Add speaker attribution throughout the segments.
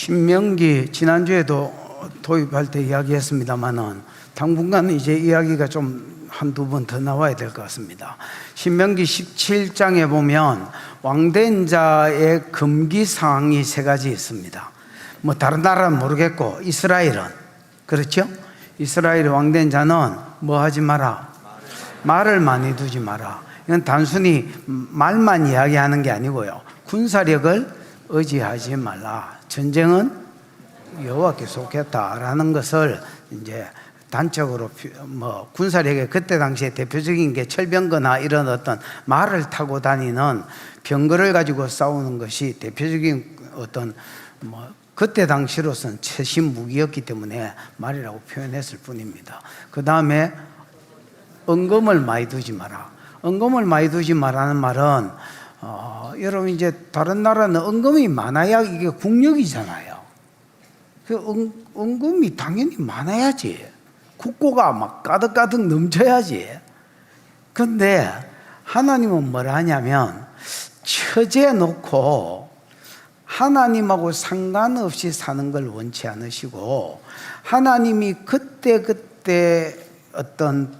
Speaker 1: 신명기 지난주에도 도입할 때 이야기했습니다만은 당분간 이제 이야기가 좀 한두 번 더 나와야 될 것 같습니다. 신명기 17장에 보면 왕된 자의 금기 사항이 세 가지 있습니다. 뭐 다른 나라는 모르겠고 이스라엘은 그렇죠? 이스라엘 왕된 자는 뭐 하지 마라? 말을 많이 두지 마라. 이건 단순히 말만 이야기하는 게 아니고요. 군사력을 의지하지 말라. 전쟁은 여호와께 속했다라는 것을 이제 단적으로 뭐 군사력의 그때 당시에 대표적인 게 철병거나 이런 어떤 말을 타고 다니는 병거를 가지고 싸우는 것이 대표적인 어떤 뭐 그때 당시로서는 최신 무기였기 때문에 말이라고 표현했을 뿐입니다. 그 다음에 은금을 많이 두지 마라. 은금을 많이 두지 마라는 말은 여러분 이제 다른 나라는 은금이 많아야 이게 국력이잖아요. 그 은금이 당연히 많아야지. 국고가 막 가득가득 넘쳐야지. 근데 하나님은 뭐라 하냐면 처지해 놓고 하나님하고 상관없이 사는 걸 원치 않으시고 하나님이 그때 어떤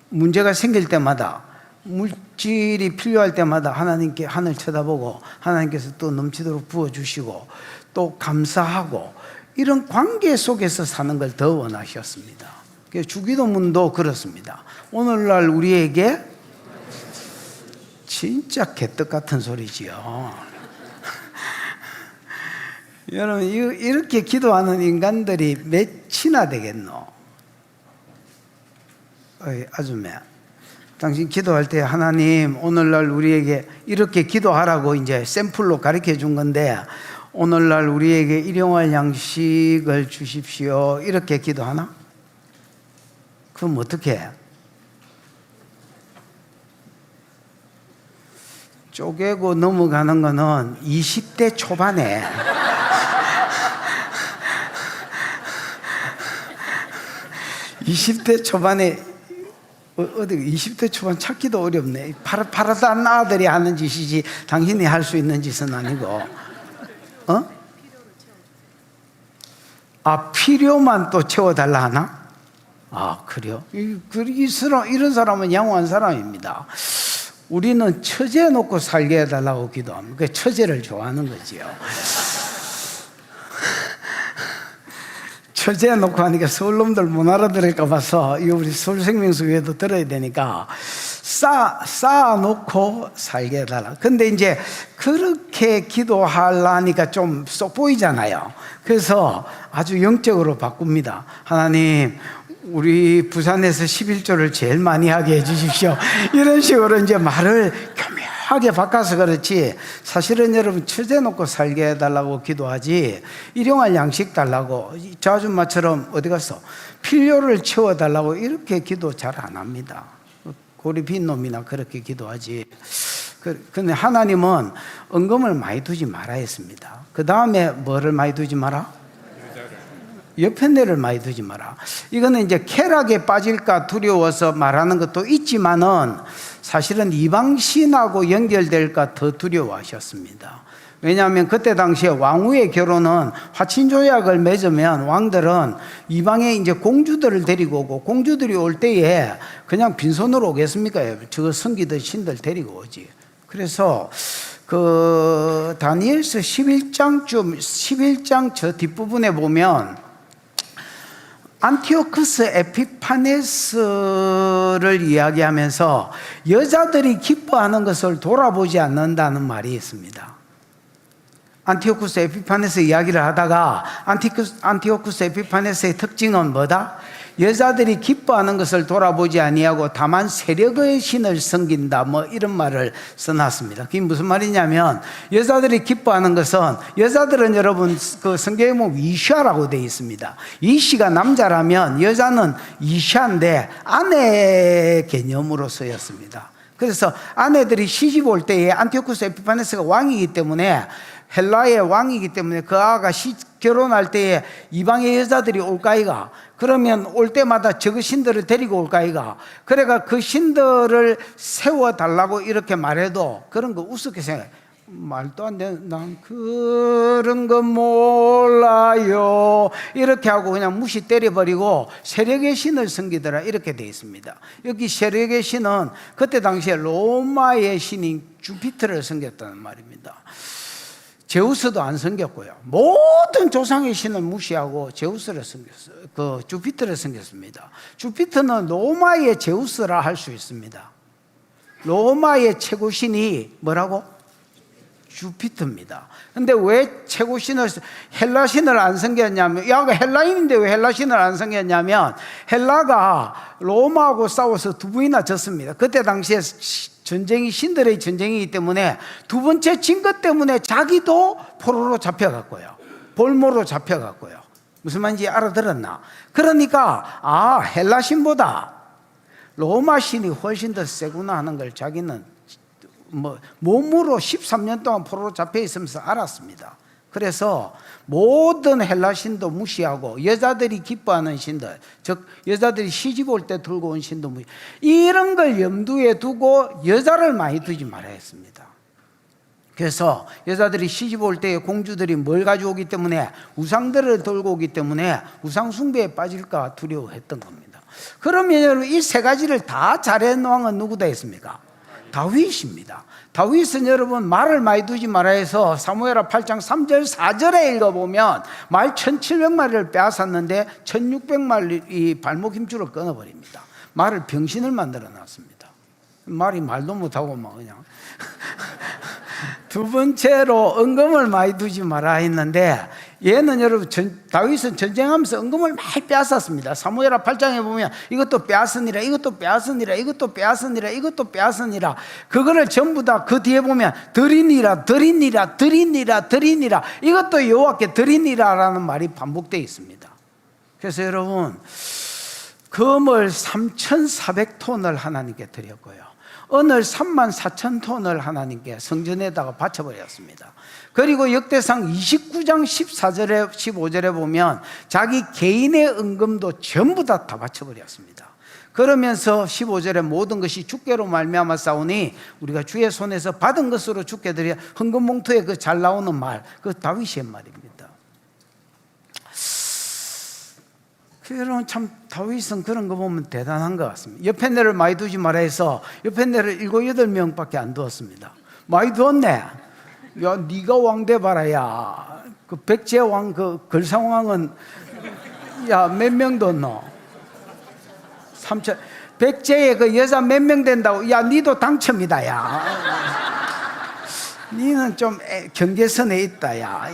Speaker 1: 문제가 생길 때마다 물질이 필요할 때마다 하나님께 하늘 쳐다보고 하나님께서 또 넘치도록 부어주시고 또 감사하고 이런 관계 속에서 사는 걸 더 원하셨습니다. 주기도문도 그렇습니다. 오늘날 우리에게 진짜 개떡 같은 소리지요. 여러분 이렇게 기도하는 인간들이 몇이나 되겠노? 아줌매, 당신 기도할 때 하나님 오늘날 우리에게 이렇게 기도하라고 이제 샘플로 가르쳐 준 건데 오늘날 우리에게 일용할 양식을 주십시오 이렇게 기도하나? 그럼 어떻게 해? 쪼개고 넘어가는 거는 20대 초반에 20대 초반에 어디 20대 초반 찾기도 어렵네. 파릇파릇한 아들이 하는 짓이지 당신이 할 수 있는 짓은 아니고. 필요만 또 채워달라 하나? 그래요? 이런 사람은 양호한 사람입니다. 우리는 처제 놓고 살게 해달라고 기도합니다. 그 처제를 좋아하는 거지요. 처제 놓고 하니까 서울놈들 못 알아들을까 봐서 이거 우리 서울생명수교회도 들어야 되니까 쌓아놓고 살게 해달라. 근데 이제 그렇게 기도하려니까 좀 쏙 보이잖아요. 그래서 아주 영적으로 바꿉니다. 하나님 우리 부산에서 11조를 제일 많이 하게 해주십시오. 이런 식으로 이제 말을 교묘하게 바꿔서 그렇지 사실은 여러분 처제 놓고 살게 해달라고 기도하지 일용할 양식 달라고 저 아줌마처럼 어디 갔어? 필요를 채워달라고 이렇게 기도 잘 안 합니다. 고리 빈 놈이나 그렇게 기도하지. 근데 하나님은 은금을 많이 두지 말아 했습니다. 그 다음에 뭐를 많이 두지 마라? 여편네를 많이 두지 마라. 이거는 이제 쾌락에 빠질까 두려워서 말하는 것도 있지만은 사실은 이방신하고 연결될까 더 두려워하셨습니다. 왜냐하면 그때 당시에 왕후의 결혼은 화친조약을 맺으면 왕들은 이방에 이제 공주들을 데리고 오고 공주들이 올 때에 그냥 빈손으로 오겠습니까? 저 성기들 신들 데리고 오지. 그래서 그 다니엘서 11장 저 뒷부분에 보면 안티오쿠스 에피파네스를 이야기하면서 여자들이 기뻐하는 것을 돌아보지 않는다는 말이 있습니다. 안티오쿠스 에피파네스 이야기를 하다가 안티오쿠스 에피파네스의 특징은 뭐다? 여자들이 기뻐하는 것을 돌아보지 아니하고 다만 세력의 신을 섬긴다 뭐 이런 말을 써놨습니다. 그게 무슨 말이냐면 여자들이 기뻐하는 것은 여자들은 여러분 그 성경에 보면 이샤라고 되어 있습니다. 이시가 남자라면 여자는 이샤인데 아내 개념으로 쓰였습니다. 그래서 아내들이 시집 올 때에 안티오쿠스 에피파네스가 왕이기 때문에 헬라의 왕이기 때문에 그 아가 결혼할 때에 이방의 여자들이 올까이가 그러면 올 때마다 저 신들을 데리고 올까이가 그래가 그 신들을 세워달라고 이렇게 말해도 그런 거 우습게 생각해. 말도 안 돼. 난 그런 거 몰라요. 이렇게 하고 그냥 무시 때려버리고 세력의 신을 섬기더라. 이렇게 되어 있습니다. 여기 세력의 신은 그때 당시에 로마의 신인 주피터를 섬겼다는 말입니다. 제우스도 안 섬겼고요. 모든 조상의 신을 무시하고 제우스를 섬겼어요. 그 주피터를 섬겼습니다. 주피터는 로마의 제우스라 할 수 있습니다. 로마의 최고 신이 뭐라고? 주피터입니다. 근데 왜 최고 신을, 헬라 신을 안 섬겼냐면, 야, 헬라인인데 왜 헬라 신을 안 섬겼냐면, 헬라가 로마하고 싸워서 두 번이나 졌습니다. 그때 당시에 전쟁이 신들의 전쟁이기 때문에 두 번째 진 것 때문에 자기도 포로로 잡혀갔고요. 볼모로 잡혀갔고요. 무슨 말인지 알아들었나? 그러니까, 헬라 신보다 로마 신이 훨씬 더 세구나 하는 걸 자기는 몸으로 13년 동안 포로로 잡혀 있으면서 알았습니다. 그래서 모든 헬라 신도 무시하고 여자들이 기뻐하는 신들, 즉 여자들이 시집 올 때 들고 온 신도 무시, 이런 걸 염두에 두고 여자를 많이 두지 말아야 했습니다. 그래서 여자들이 시집 올 때 공주들이 뭘 가져오기 때문에 우상들을 들고 오기 때문에 우상 숭배에 빠질까 두려워했던 겁니다. 그러면 여러분 이 세 가지를 다 잘해놓은 왕은 누구다 했습니까? 다윗입니다. 다윗은 여러분 말을 많이 두지 말아야 해서 사무엘하 8장 3절 4절에 읽어보면 말 1700마리를 빼앗았는데 1600마리 이 발목 힘줄을 끊어버립니다. 말을 병신을 만들어 놨습니다. 말이 말도 못하고 막 그냥 두 번째로 은금을 많이 두지 말아야 했는데 얘는 여러분 다윗은 전쟁하면서 은금을 많이 빼앗았습니다. 사무엘하 8장에 보면 이것도 빼앗으니라, 이것도 빼앗으니라, 이것도 빼앗으니라, 이것도 빼앗으니라. 그거를 전부 다 그 뒤에 보면 드리니라, 드리니라, 드리니라, 드리니라, 이것도 여호와께 드리니라라는 말이 반복되어 있습니다. 그래서 여러분 금을 3,400톤을 하나님께 드렸고요, 은을 34,000톤을 하나님께 성전에다가 바쳐버렸습니다. 그리고 역대상 29장 14절에 15절에 보면 자기 개인의 은금도 전부 다 바쳐버렸습니다. 그러면서 15절에 모든 것이 주께로 말미암아 싸우니 우리가 주의 손에서 받은 것으로 주께 드려, 헌금 봉투에 그 잘 나오는 말, 그 다윗의 말입니다. 여러분 참 다윗은 그런 거 보면 대단한 것 같습니다. 옆에 내를 많이 두지 말아 해서 옆에 내를 7, 8명밖에 안 두었습니다. 많이 두었네. 야, 네가 왕 돼봐라. 야, 그 백제왕, 그 걸상왕은 야, 몇 명 뒀노? 3천. 백제에 그 여자 몇 명 된다고? 야, 니도 당첨이다. 야, 니는 좀 경계선에 있다. 야,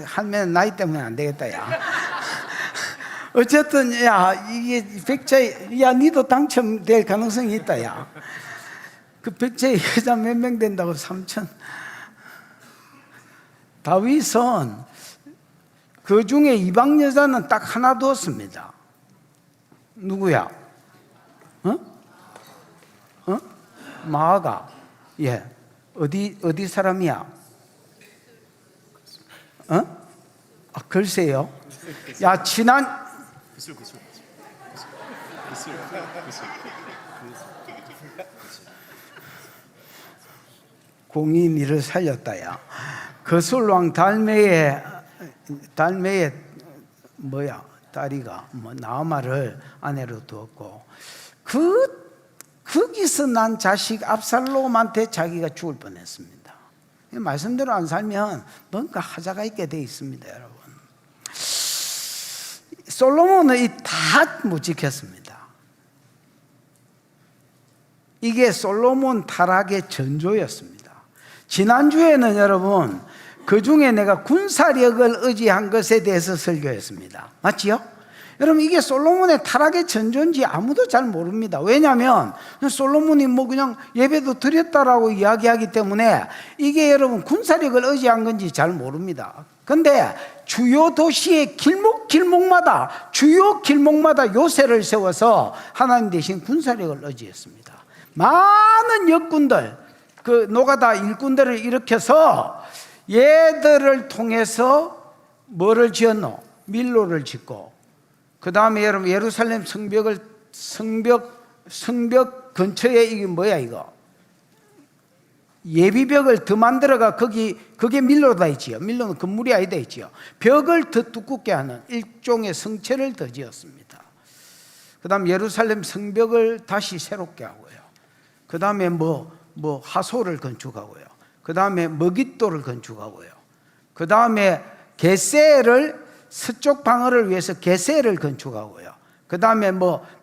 Speaker 1: 하면 나이 때문에 안 되겠다. 야. 어쨌든 야, 이게 백제, 야, 니도 당첨될 가능성이 있다. 야, 그 백제 여자 몇 명 된다고? 3천. 다윗은 그 중에 이방 여자는 딱 하나 두었습니다. 누구야? 마아가. 예. 어디 사람이야? 글쎄요. 야, 공이 니를 살렸다. 야, 거술왕 달메의 뭐야, 딸이가 나아마를 아내로 두었고, 거기서 난 자식 압살롬한테 자기가 죽을 뻔했습니다. 말씀대로 안 살면 뭔가 하자가 있게 돼 있습니다, 여러분. 솔로몬은 이 다 못 지켰습니다. 이게 솔로몬 타락의 전조였습니다. 지난주에는 여러분 그 중에 내가 군사력을 의지한 것에 대해서 설교했습니다. 맞지요? 여러분 이게 솔로몬의 타락의 전조인지 아무도 잘 모릅니다. 왜냐하면 솔로몬이 뭐 그냥 예배도 드렸다라고 이야기하기 때문에 이게 여러분 군사력을 의지한 건지 잘 모릅니다. 근데 주요 도시의 길목마다 주요 길목마다 요새를 세워서 하나님 대신 군사력을 의지했습니다. 많은 역군들, 그 노가다 일꾼들을 일으켜서 얘들을 통해서 뭐를 지었노? 밀로를 짓고, 그 다음에 여러분 예루살렘 성벽 근처에 이게 뭐야 이거? 예비벽을 더 만들어가 그게 밀로다 있지요. 밀로는 건물이 아니다 있지요. 벽을 더 두껍게 하는 일종의 성체를 더 지었습니다. 그 다음 예루살렘 성벽을 다시 새롭게 하고요. 그 다음에 하소를 건축하고요. 그 다음에 머깃도를 건축하고요. 그 다음에 게셀을 서쪽 방어를 위해서 게셀을 건축하고요. 그 다음에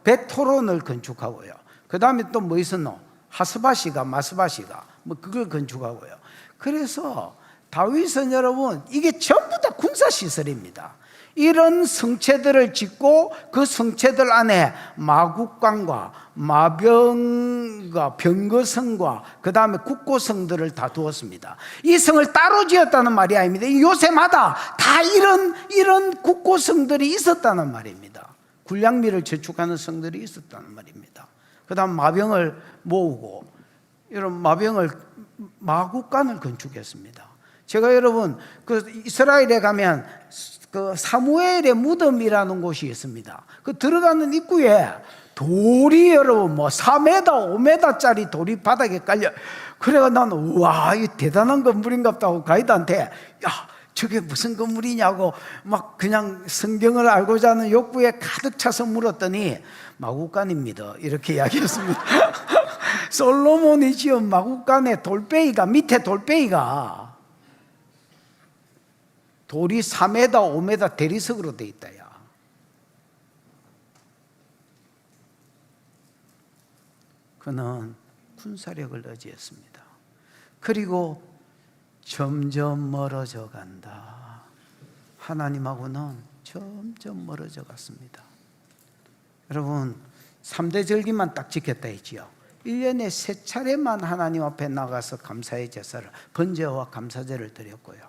Speaker 1: 베토론을 건축하고요. 그 다음에 또 뭐 있었노? 하스바시가 마스바시가 그걸 건축하고요. 그래서 다윗은 여러분 이게 전부 다 군사시설입니다. 이런 성체들을 짓고 그 성체들 안에 마국강과 마병과 병거성과 그 다음에 국고성들을 다 두었습니다. 이 성을 따로 지었다는 말이 아닙니다. 요새마다 다 이런 국고성들이 있었다는 말입니다. 군량미를 저축하는 성들이 있었다는 말입니다. 그 다음 마병을 모으고 이런 마국간을 건축했습니다. 제가 여러분 이스라엘에 가면 사무엘의 무덤이라는 곳이 있습니다. 그 들어가는 입구에 돌이 여러분 4m, 5m짜리 돌이 바닥에 깔려. 그래가 나는 우와 이 대단한 건물인갑다 하고 가이드한테 야 저게 무슨 건물이냐고 막 그냥 성경을 알고자 하는 욕구에 가득 차서 물었더니 마국간입니다 이렇게 이야기했습니다. 솔로몬이 지은 마국간의 돌베이가 밑에 돌베이가 돌이 4m, 5m 대리석으로 돼 있다야. 그는 군사력을 의지했습니다. 그리고 점점 멀어져 간다. 하나님하고는 점점 멀어져 갔습니다. 여러분 3대 절기만 딱 지켰다 했지요. 1년에 3차례만 하나님 앞에 나가서 감사의 제사를 번제와 감사제를 드렸고요.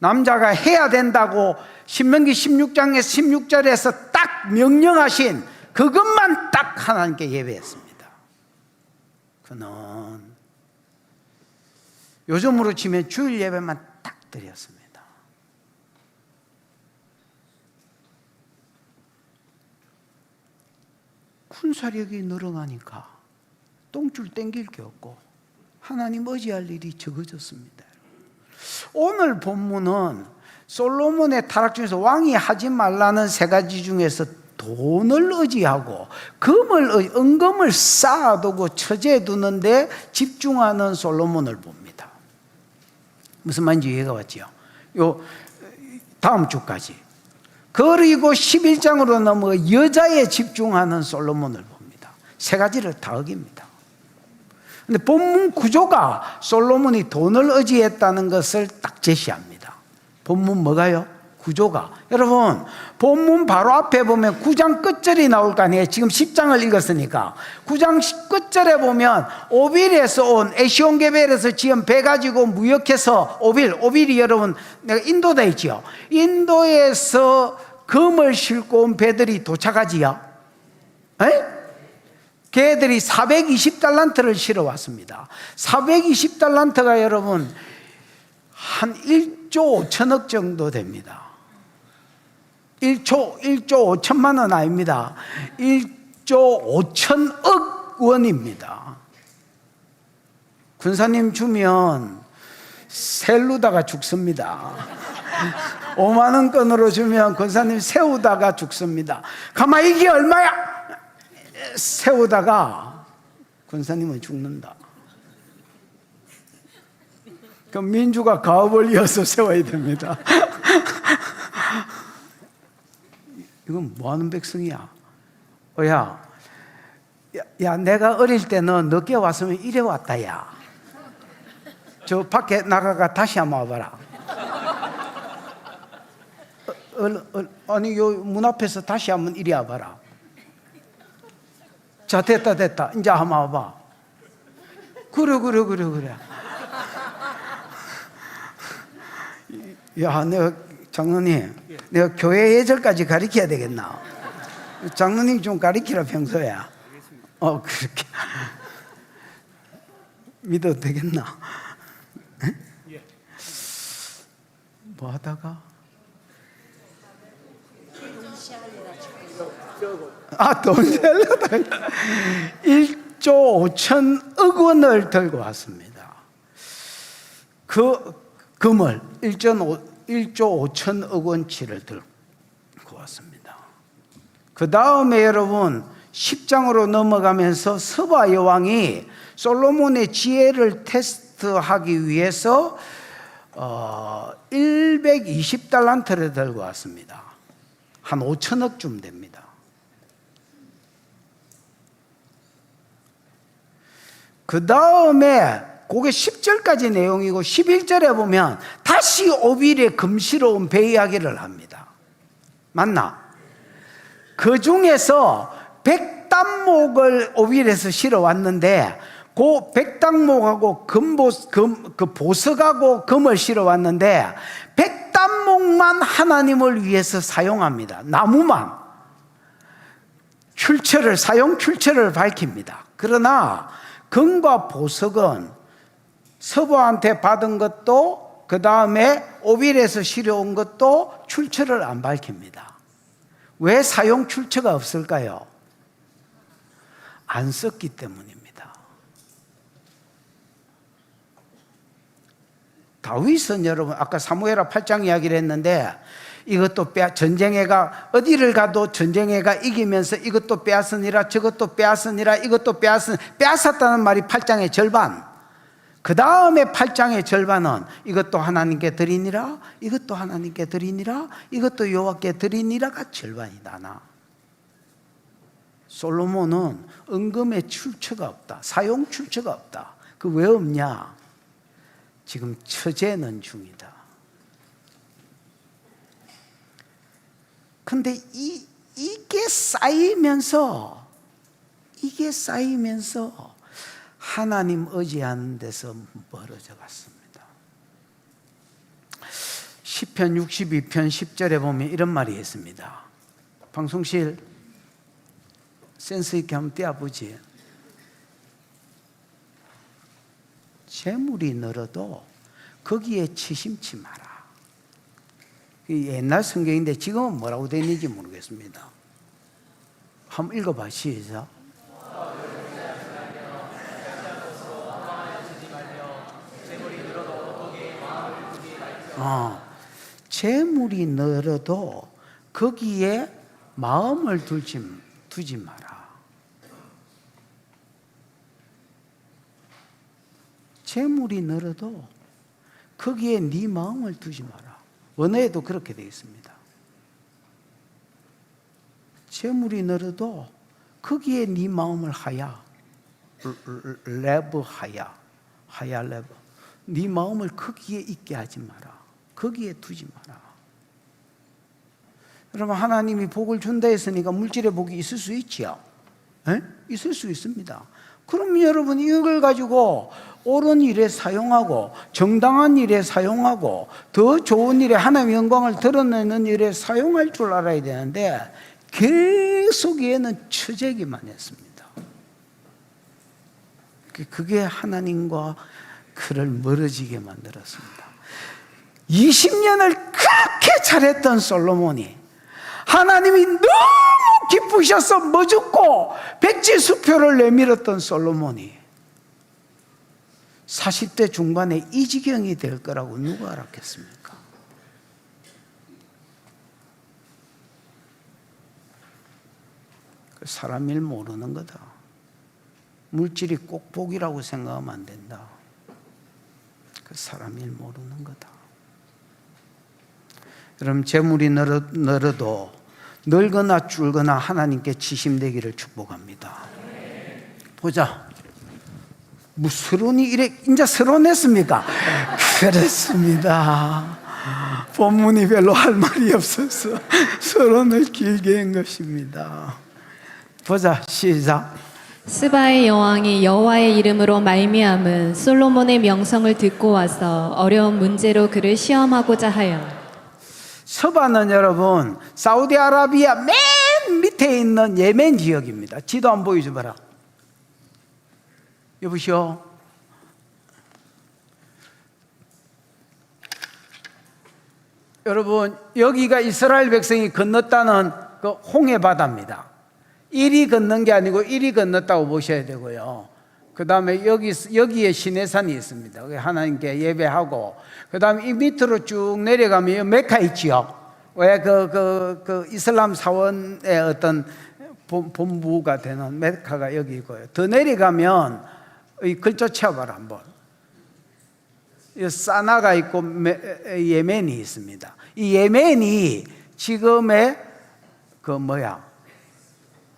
Speaker 1: 남자가 해야 된다고 신명기 16장에 16절에서 딱 명령하신 그것만 딱 하나님께 예배했습니다. 그는 요즘으로 치면 주일 예배만 딱 드렸습니다. 군사력이 늘어나니까 똥줄 땡길 게 없고 하나님 의지할 일이 적어졌습니다. 오늘 본문은 솔로몬의 타락 중에서 왕이 하지 말라는 3가지 중에서 돈을 의지하고 은금을 쌓아두고 처제해 두는데 집중하는 솔로몬을 봅니다. 무슨 말인지 이해가 왔죠? 요 다음 주까지. 그리고 11장으로 넘어가 여자에 집중하는 솔로몬을 봅니다. 3가지를 다 어깁니다. 근데 본문 구조가 솔로몬이 돈을 의지했다는 것을 딱 제시합니다. 본문 뭐가요? 구조가. 여러분 본문 바로 앞에 보면 9장 끝절이 나올 거 아니에요. 지금 10장을 읽었으니까 9장 끝절에 보면 오빌에서 온 에시온게벨에서 지은 배 가지고 무역해서 오빌이 여러분 내가 인도돼 있지요. 인도에서 금을 싣고 온 배들이 도착하지요. 걔들이 420달란트를 실어 왔습니다. 420달란트가 여러분 한 1조 5천억 정도 됩니다. 1조 5천만 원 아닙니다. 1조 5천억 원입니다. 군사님 주면 셀루다가 죽습니다. 5만 원권으로 주면 군사님 세우다가 죽습니다. 가만 이게 얼마야? 세우다가 군사님은 죽는다. 그럼 민주가 가업을 이어서 세워야 됩니다. 이건 뭐하는 백성이야? 야, 내가 어릴 때는 늦게 왔으면 이래 왔다, 야. 저 밖에 나가가 다시 한번 와봐라. 아니, 요 문 앞에서 다시 한번 이리 와봐라. 자, 됐다. 이제 한번 와봐. 그래. 야, 내가 장로님, 내가 교회 예절까지 가르쳐야 되겠나? 장로님 좀 가르치라 평소에. 그렇게 믿어도 되겠나? 뭐 하다가? 돈 세려다. 1조 5천억 원을 들고 왔습니다. 그 금을 1조 5천억 원치를 들고 왔습니다. 그 다음에 여러분 10장으로 넘어가면서 서바 여왕이 솔로몬의 지혜를 테스트하기 위해서 120달란트를 들고 왔습니다. 한 5천억쯤 됩니다. 그 다음에 그게 10절까지 내용이고 11절에 보면 다시 오빌의 금시로 온 배 이야기를 합니다. 맞나? 그 중에서 백단목을 오빌에서 실어 왔는데 그 백단목하고 그 보석하고 금을 실어 왔는데 백단목만 하나님을 위해서 사용합니다. 나무만 사용 출처를 밝힙니다. 그러나 금과 보석은 서보한테 받은 것도 그 다음에 오빌에서 실어온 것도 출처를 안 밝힙니다. 왜 사용 출처가 없을까요? 안 썼기 때문입니다. 다윗은 여러분 아까 사무엘하 8장 이야기를 했는데 이것도 전쟁에가 어디를 가도 전쟁에가 이기면서 이것도 빼앗으니라 저것도 빼앗으니라 이것도 빼앗았다는 말이 8장의 절반. 그 다음에 8장의 절반은 이것도 하나님께 드리니라 이것도 하나님께 드리니라 이것도 여호와께 드리니라가 절반이다. 나 솔로몬은 은금의 출처가 없다. 사용 출처가 없다. 그 왜 없냐? 지금 처제는 중이다. 근데 이게 쌓이면서 하나님 의지하는 데서 멀어져 갔습니다. 시편 62편 10절에 보면 이런 말이 있습니다. 방송실 센스 있게 한번 떼어보지. 재물이 늘어도 거기에 치심치 마라. 옛날 성경인데 지금은 뭐라고 되어 있는지 모르겠습니다. 한번 읽어봐. 시작. 재물이 늘어도 거기에 마음을 두지 마라. 재물이 늘어도 거기에 네 마음을 두지 마라. 원어에도 그렇게 되어 있습니다. 재물이 늘어도 거기에 네 마음을 하야 레브 네 마음을 거기에 있게 하지 마라. 거기에 두지 마라. 여러분 하나님이 복을 준다 했으니까 물질의 복이 있을 수 있지요? 있을 수 있습니다. 그럼 여러분 이걸 가지고 옳은 일에 사용하고 정당한 일에 사용하고 더 좋은 일에 하나님의 영광을 드러내는 일에 사용할 줄 알아야 되는데 계속에는 처재기만 했습니다. 그게 하나님과 그를 멀어지게 만들었습니다. 20년을 그렇게 잘했던 솔로몬이 하나님이 너무 기쁘셔서 머죽고 백지수표를 내밀었던 솔로몬이 40대 중반에 이 지경이 될 거라고 누가 알았겠습니까? 사람 일 모르는 거다. 물질이 꼭 복이라고 생각하면 안 된다. 그 사람 일 모르는 거다. 여러분 재물이 늘어도 늘거나 줄거나 하나님께 지심되기를 축복합니다. 보자. 뭐 서론이 이제 서론했습니까? 그렇습니다. 본문이 별로 할 말이 없어서 서론을 길게 한 것입니다. 보자. 시작.
Speaker 2: 스바의 여왕이 여호와의 이름으로 말미암은 솔로몬의 명성을 듣고 와서 어려운 문제로 그를 시험하고자 하여.
Speaker 1: 서바는 여러분 사우디아라비아 맨 밑에 있는 예멘 지역입니다. 지도 한번 보여줘봐라. 여보시오. 여러분 여기가 이스라엘 백성이 건넜다는 그 홍해 바다입니다. 일이 건넌 게 아니고 일이 건넜다고 보셔야 되고요. 그 다음에 여기에 시내산이 있습니다. 하나님께 예배하고, 그 다음에 이 밑으로 쭉 내려가면 메카 있지요. 왜 그 이슬람 사원의 어떤 본부가 되는 메카가 여기 있고요. 더 내려가면 이 글자 쳐봐라 한번. 사나가 있고 예멘이 있습니다. 이 예멘이 지금의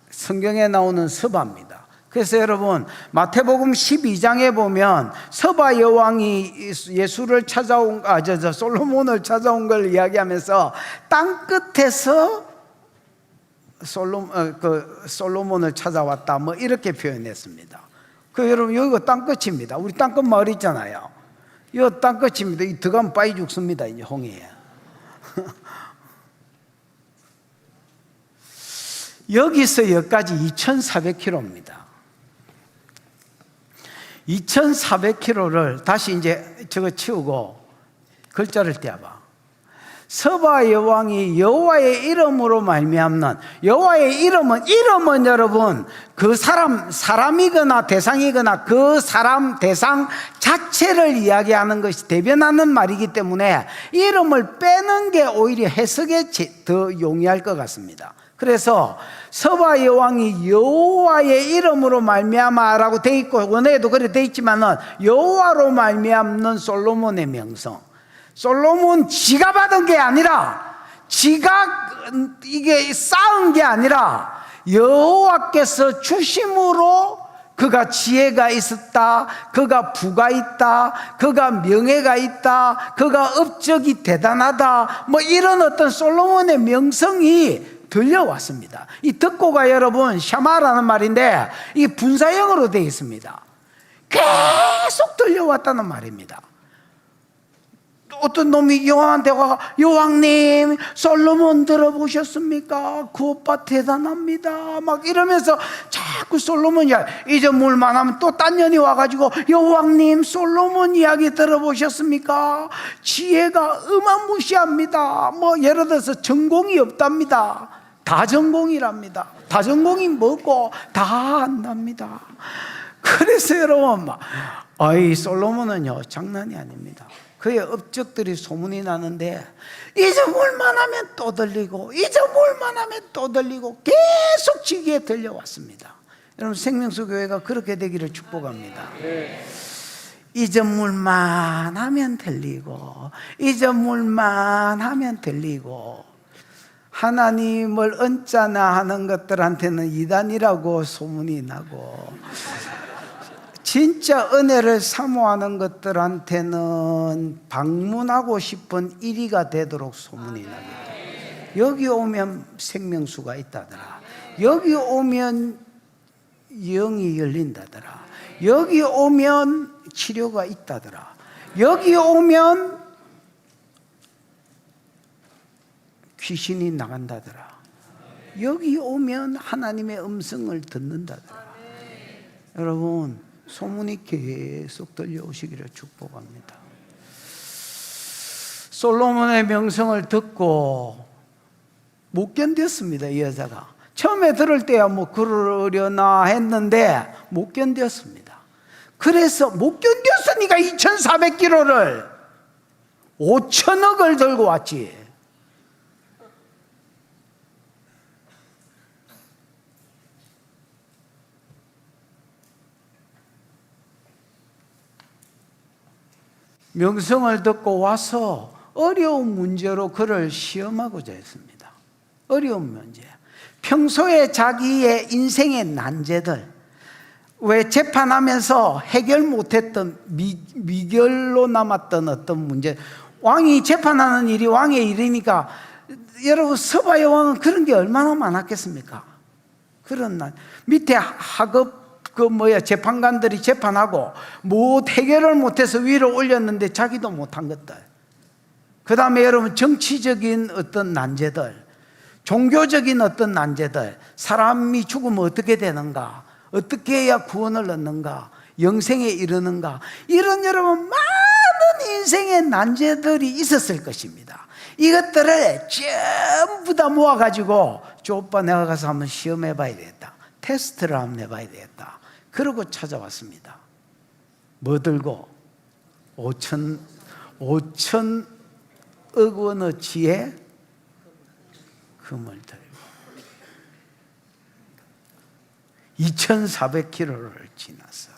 Speaker 1: 성경에 나오는 서바입니다. 그래서 여러분 마태복음 12장에 보면 서바 여왕이 예수를 찾아온 솔로몬을 찾아온 걸 이야기하면서 땅 끝에서 솔로몬을 찾아왔다 뭐 이렇게 표현했습니다. 여러분 여기가 땅 끝입니다. 우리 땅 끝 마을 있잖아요. 이거 땅 끝입니다. 이 들어가면 빠이 죽습니다. 이제 홍해에. 여기서 여기까지 2,400km입니다. 2,400km를 다시 이제 저거 치우고 글자를 떼어봐. 서바 여왕이 여호와의 이름으로 말미암는, 여호와의 이름은 여러분 그 사람이거나 대상이거나 그 사람 대상 자체를 이야기하는 것이 대변하는 말이기 때문에 이름을 빼는 게 오히려 해석에 더 용이할 것 같습니다. 그래서 서바 여왕이 여호와의 이름으로 말미암아라고 돼 있고, 원어에도 그래 돼 있지만은 여호와로 말미암는 솔로몬의 명성. 솔로몬 지가 받은 게 아니라, 지가 이게 쌓은 게 아니라 여호와께서 주심으로 그가 지혜가 있었다, 그가 부가 있다, 그가 명예가 있다, 그가 업적이 대단하다, 뭐 이런 어떤 솔로몬의 명성이 들려왔습니다. 이 듣고가 여러분 샤마라는 말인데 이 분사형으로 되어 있습니다. 계속 들려왔다는 말입니다. 어떤 놈이 여왕한테 와, 여왕님 솔로몬 들어보셨습니까? 그 오빠 대단합니다 막 이러면서 자꾸 솔로몬 이야기, 이제 물만 하면 또 딴 년이 와가지고 여왕님 솔로몬 이야기 들어보셨습니까? 지혜가 어마무시합니다. 뭐 예를 들어서 전공이 없답니다. 다 전공이랍니다. 다 전공이 뭐고 다 안답니다. 그래서 여러분 이 솔로몬은요 장난이 아닙니다. 그의 업적들이 소문이 나는데 잊어볼만 하면 또 들리고 잊어볼만 하면 또 들리고 계속 지기에 들려왔습니다. 여러분 생명수 교회가 그렇게 되기를 축복합니다. 잊어볼만 하면 들리고 잊어볼만 하면 들리고, 하나님을 언짢아 하는 것들한테는 이단이라고 소문이 나고, 진짜 은혜를 사모하는 것들한테는 방문하고 싶은 1위가 되도록 소문이 납니다. 여기 오면 생명수가 있다더라, 여기 오면 영이 열린다더라, 여기 오면 치료가 있다더라, 여기 오면 귀신이 나간다더라, 여기 오면 하나님의 음성을 듣는다더라. 여러분 소문이 계속 들려오시기를 축복합니다. 솔로몬의 명성을 듣고 못 견뎠습니다. 이 여자가 처음에 들을 때야 뭐 그러려나 했는데 못 견뎠습니다. 그래서 못 견뎠으니까 2,400km를 5천억을 들고 왔지. 명성을 듣고 와서 어려운 문제로 그를 시험하고자 했습니다. 어려운 문제, 평소에 자기의 인생의 난제들, 왜 재판하면서 해결 못했던 미결로 남았던 어떤 문제, 왕이 재판하는 일이 왕의 일이니까 여러분 서바 여왕은 그런 게 얼마나 많았겠습니까? 그런 날 밑에 하급 재판관들이 재판하고 해결을 못해서 위로 올렸는데 자기도 못한 것들, 그 다음에 여러분 정치적인 어떤 난제들, 종교적인 어떤 난제들, 사람이 죽으면 어떻게 되는가, 어떻게 해야 구원을 얻는가, 영생에 이르는가, 이런 여러분 많은 인생의 난제들이 있었을 것입니다. 이것들을 전부 다 모아가지고 저 오빠 내가 가서 한번 시험해 봐야 되겠다, 테스트를 한번 해봐야 되겠다. 그러고 찾아왔습니다. 뭐 들고? 5천억 원어치의 금을 들고 2,400km를 지나서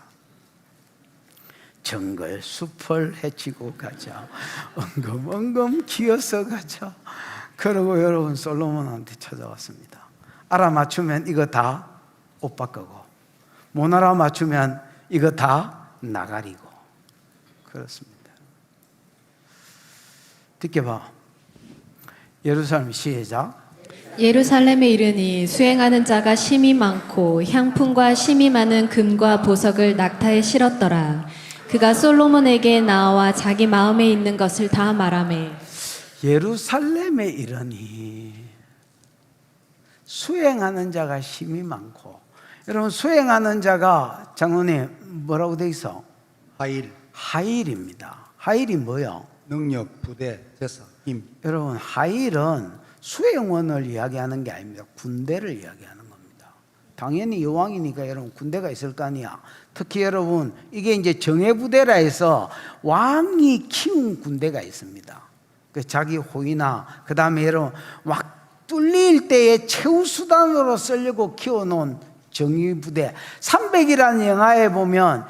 Speaker 1: 정글 숲을 헤치고 가자, 엉금엉금 기어서 가자. 그러고 여러분 솔로몬한테 찾아왔습니다. 알아맞추면 이거 다 오빠 거고, 못 알아맞추면 이거 다 나가리고. 그렇습니다. 듣게 봐. 예루살렘 시작.
Speaker 2: 예루살렘에 이르니 수행하는 자가 심이 많고 향품과 심이 많은 금과 보석을 낙타에 실었더라. 그가 솔로몬에게 나와 자기 마음에 있는 것을 다 말하매.
Speaker 1: 예루살렘에 이르니 수행하는 자가 심이 많고. 여러분, 수행하는 자가 장로님 뭐라고 돼 있어?
Speaker 3: 하일,
Speaker 1: 하일입니다. 하일이 뭐요?
Speaker 3: 능력, 부대, 대사, 힘.
Speaker 1: 여러분, 하일은 수행원을 이야기하는 게 아닙니다. 군대를 이야기하는 겁니다. 당연히 여왕이니까 여러분 군대가 있을 거 아니야. 특히 여러분 이게 이제 정예부대라 해서 왕이 키운 군대가 있습니다. 그 자기 호위나 그 다음에 여러분 막 뚫릴 때의 최우수단으로 쓰려고 키워놓은 정예부대. 300이라는 영화에 보면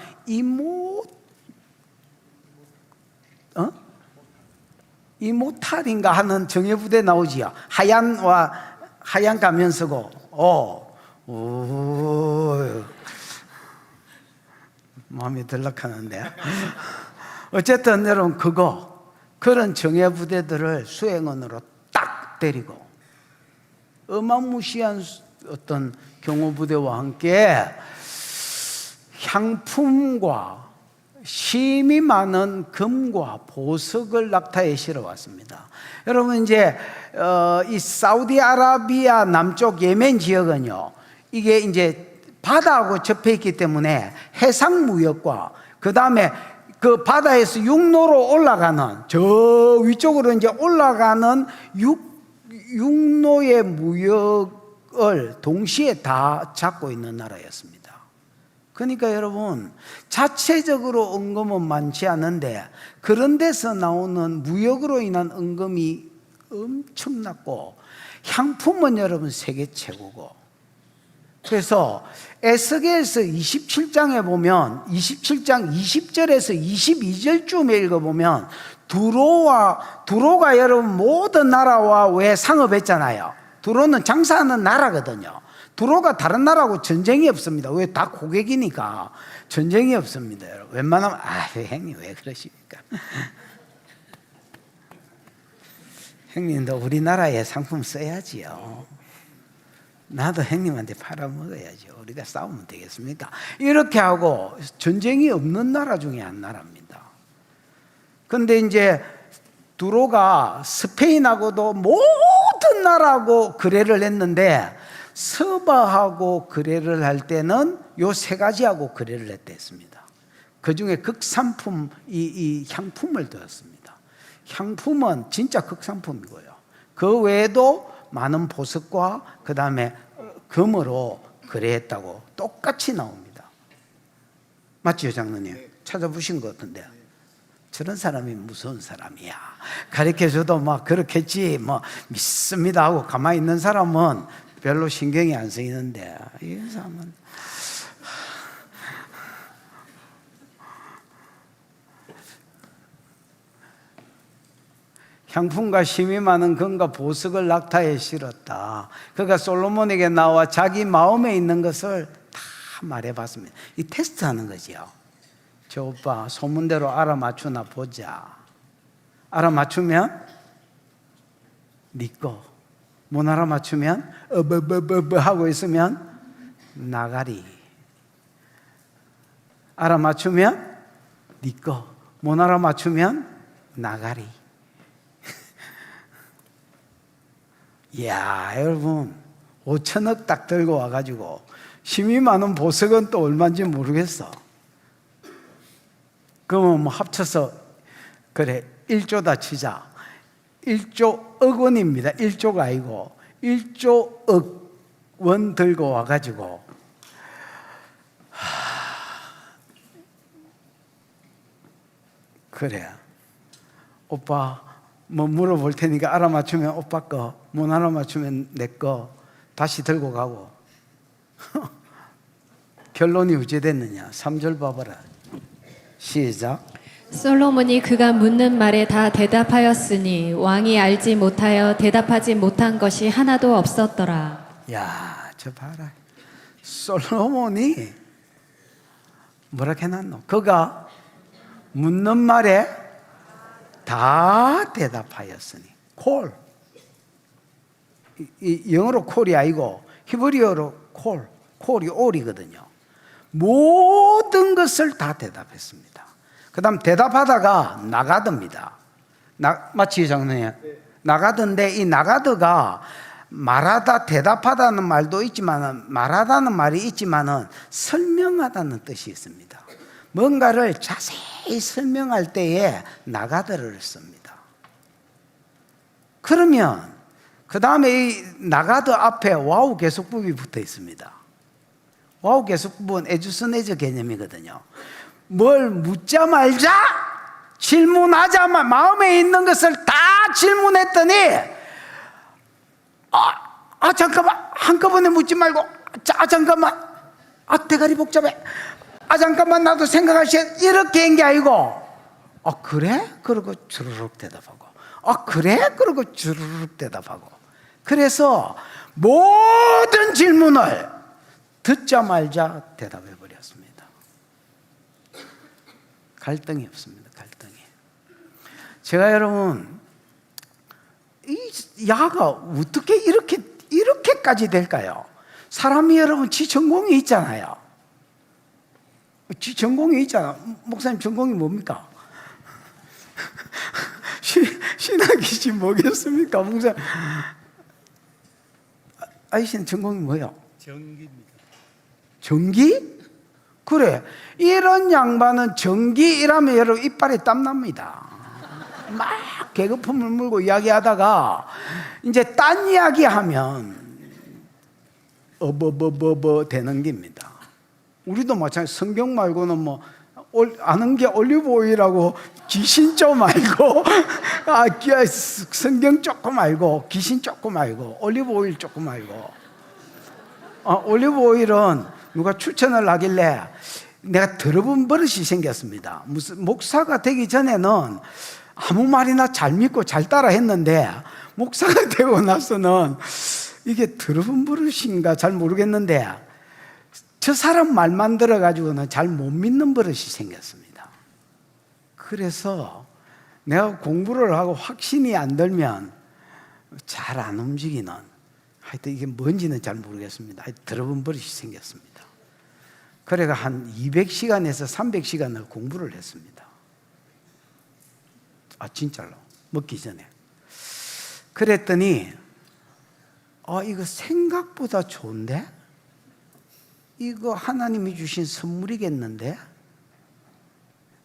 Speaker 1: 이모탈인가 하는 정예부대 나오지요. 하얀 가면 쓰고, 마음이 들락하는데. 어쨌든 여러분 그런 정예부대들을 수행원으로 딱 데리고 어마무시한 어떤 경호부대와 함께 향품과 심이 많은 금과 보석을 낙타에 실어 왔습니다. 여러분 이제 이 사우디아라비아 남쪽 예멘 지역은요, 이게 이제 바다하고 접해 있기 때문에 해상 무역과 그 다음에 그 바다에서 육로로 올라가는 저 위쪽으로 이제 올라가는 육로의 무역을 동시에 다 잡고 있는 나라였습니다. 그러니까 여러분 자체적으로 은금은 많지 않은데 그런 데서 나오는 무역으로 인한 은금이 엄청났고, 향품은 여러분 세계 최고고. 그래서 에스겔서 27장에 보면 27장 20절에서 22절쯤에 읽어보면 두로가 여러분 모든 나라와 왜 상업했잖아요. 두로는 장사하는 나라거든요. 두로가 다른 나라하고 전쟁이 없습니다. 왜? 다 고객이니까 전쟁이 없습니다. 여러분. 웬만하면 형님 왜 그러십니까? 형님도 우리나라의 상품 써야지요. 나도 형님한테 팔아먹어야죠. 우리가 싸우면 되겠습니까? 이렇게 하고 전쟁이 없는 나라 중에 한 나라입니다. 그런데 이제 두로가 스페인하고도 모든 나라하고 거래를 했는데 서바하고 거래를 할 때는 요 세 가지하고 거래를 했습니다. 그 중에 극산품, 이 향품을 넣었습니다. 향품은 진짜 극산품이고요. 그 외에도 많은 보석과 그 다음에 금으로 거래했다고 똑같이 나옵니다. 맞지요, 장로님? 찾아보신 것 같은데. 저런 사람이 무서운 사람이야. 가르쳐줘도 막 그렇겠지, 뭐 믿습니다 하고 가만히 있는 사람은 별로 신경이 안 쓰이는데, 이 사람은 향품과 심이 많은 금과 보석을 낙타에 실었다. 그가 솔로몬에게 나와 자기 마음에 있는 것을 다 말해봤습니다. 이 테스트하는 거지요. 저 오빠 소문대로 알아맞추나 보자. 알아맞추면 네 거. 못 알아맞추면 하고 있으면 나가리. 알아맞추면 네 거. 못 알아맞추면 나가리. 이야, 여러분 5천억 딱 들고 와가지고 힘이 많은 보석은 또 얼마인지 모르겠어. 그러면 뭐 합쳐서 그래 1조다 치자. 1조 억 원입니다. 1조가 아니고 1조 억 원 들고 와가지고 그래 오빠 뭐 물어볼 테니까 알아맞추면 오빠 거, 못 알아맞추면 내 거 다시 들고 가고 결론이 어찌 됐느냐 3절 봐봐라 시작
Speaker 2: 솔로몬이 그가 묻는 말에 다 대답하였으니 왕이 알지 못하여 대답하지 못한 것이 하나도 없었더라.
Speaker 1: 야, 저 봐라. 솔로몬이 뭐라 해놨노? 그가 묻는 말에 다 대답하였으니. 콜. 이 영어로 콜이 아니고 히브리어로 콜. 콜이 올이거든요. 모든 것을 다 대답했습니다. 그 다음 대답하다가 나가드입니다. 마치 장로님. 나가드인데 이 나가드가 말하다 대답하다는 말도 있지만 말하다는 말이 있지만은 설명하다는 뜻이 있습니다. 뭔가를 자세히 설명할 때에 나가드를 씁니다. 그러면 그 다음에 이 나가드 앞에 와우 계속부비 붙어 있습니다. 와우 계속부분 에주스네저 개념이거든요. 뭘 묻자마자 질문하자마자 마음에 있는 것을 다 질문했더니 잠깐만 한꺼번에 묻지 말고 잠깐만 대가리 복잡해 잠깐만 나도 생각할 시간 이렇게 한 게 아니고 그래? 그러고 주르륵 대답하고 그래? 그러고 주르륵 대답하고 그래서 모든 질문을 듣자 말자 대답해 버렸습니다. 갈등이 없습니다. 갈등이. 제가 여러분 이 야가 어떻게 이렇게까지 될까요? 사람이 여러분 지 전공이 있잖아요. 지 전공이 있잖아. 목사님 전공이 뭡니까? 신학이지 뭐겠습니까? 목사님 아이씨는 전공이 뭐예요?
Speaker 3: 전기입니다.
Speaker 1: 전기? 그래 이런 양반은 전기이라면 여러분 이빨에 땀납니다. 막 개그품을 물고 이야기하다가 이제 딴 이야기하면 되는 겁니다. 우리도 마찬가지. 성경 말고는 뭐 아는 게 올리브 오일하고 귀신 좀 알고 성경 조금 알고 귀신 조금 알고 올리브 오일 조금 알고 올리브 오일은 누가 추천을 하길래 내가 들어본 버릇이 생겼습니다. 무슨 목사가 되기 전에는 아무 말이나 잘 믿고 잘 따라 했는데 목사가 되고 나서는 이게 들어본 버릇인가 잘 모르겠는데 저 사람 말만 들어가지고는 잘 못 믿는 버릇이 생겼습니다. 그래서 내가 공부를 하고 확신이 안 들면 잘 안 움직이는 하여튼 이게 뭔지는 잘 모르겠습니다. 하여튼 들어본 버릇이 생겼습니다. 그래가 한 200시간에서 300시간을 공부를 했습니다. 진짜로 먹기 전에. 그랬더니 이거 생각보다 좋은데? 이거 하나님이 주신 선물이겠는데?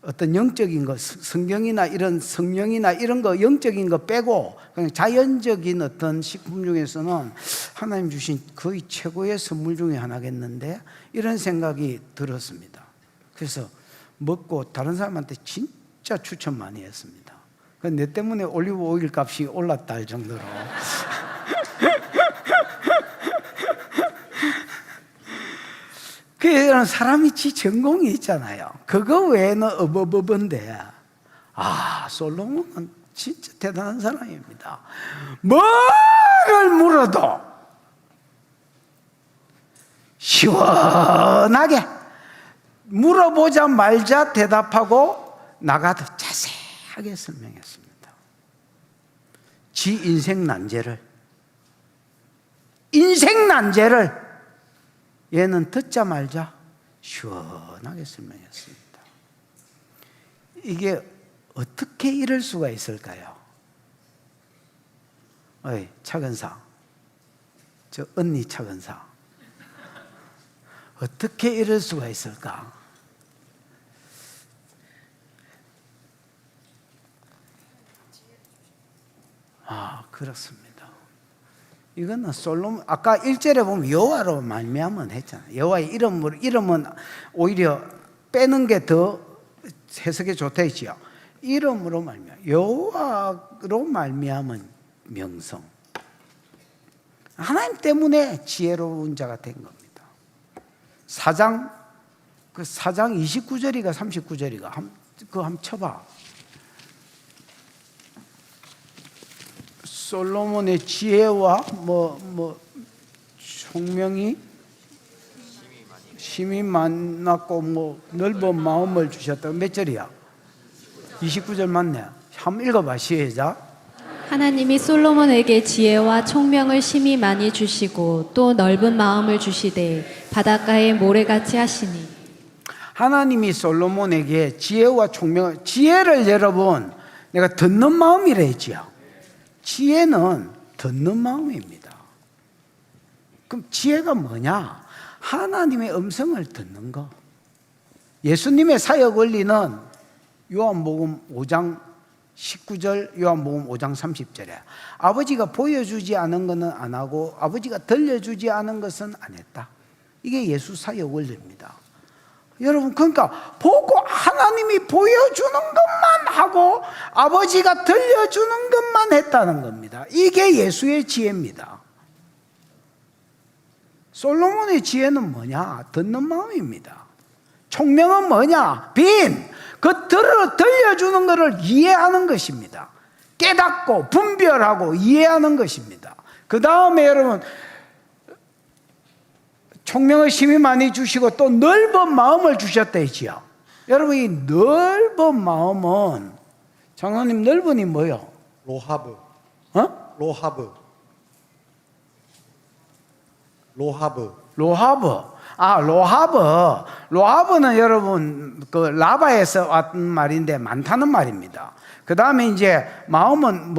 Speaker 1: 어떤 영적인 거, 성경이나 이런 성령이나 이런 거 영적인 거 빼고 그냥 자연적인 어떤 식품 중에서는 하나님 주신 거의 최고의 선물 중에 하나겠는데? 이런 생각이 들었습니다. 그래서 먹고 다른 사람한테 진짜 추천 많이 했습니다. 내 때문에 올리브 오일 값이 올랐다 할 정도로. 그런 사람이 지 전공이 있잖아요. 그거 외에는 어버버번데 솔로몬은 진짜 대단한 사람입니다. 뭐를 물어도 시원하게 물어보자 말자 대답하고 나가도 자세하게 설명했습니다. 지 인생 난제를 얘는 듣자 말자 시원하게 설명했습니다. 이게 어떻게 이럴 수가 있을까요? 차근사, 저 언니 차근사, 어떻게 이럴 수가 있을까? 아, 그렇습니다. 이거는 솔로몬, 아까 1절에 보면 여호와로 말미암은 했잖아요. 여호와의 이름은 오히려 빼는 게 더 해석이 좋다 했지요. 이름으로 말미암, 여호와로 말미암은 명성. 하나님 때문에 지혜로운 자가 된 겁니다. 4장 29절이가 39절이가 그거 한번 쳐봐. 솔로몬의 지혜와 총명이 심히 많았고 넓은 마음을 주셨다. 몇 절이야? 29절 맞네. 한번 읽어봐. 시작.
Speaker 2: 하나님이 솔로몬에게 지혜와 총명을 심히 많이 주시고 또 넓은 마음을 주시되 바닷가에 모래같이 하시니.
Speaker 1: 하나님이 솔로몬에게 지혜와 총명을, 지혜를 여러분 내가 듣는 마음이라 했지요. 지혜는 듣는 마음입니다. 그럼 지혜가 뭐냐? 하나님의 음성을 듣는 거. 예수님의 사역 원리는 요한복음 5장 19절, 요한복음 5장 30절에 아버지가 보여주지 않은 것은 안 하고 아버지가 들려주지 않은 것은 안 했다. 이게 예수 사역 원리입니다. 여러분, 그러니까 보고 하나님이 보여주는 것만 하고 아버지가 들려주는 것만 했다는 겁니다. 이게 예수의 지혜입니다. 솔로몬의 지혜는 뭐냐? 듣는 마음입니다. 총명은 뭐냐? 그 들려주는 것을 이해하는 것입니다. 깨닫고 분별하고 이해하는 것입니다. 그 다음에 여러분, 총명을 심히 많이 주시고 또 넓은 마음을 주셨다 했지요. 여러분, 이 넓은 마음은, 장로님, 넓은이 뭐요?
Speaker 3: 로하브.
Speaker 1: 어?
Speaker 3: 로하브.
Speaker 1: 로하브는 여러분 그 라바에서 왔던 말인데 많다는 말입니다. 그 다음에 이제 마음은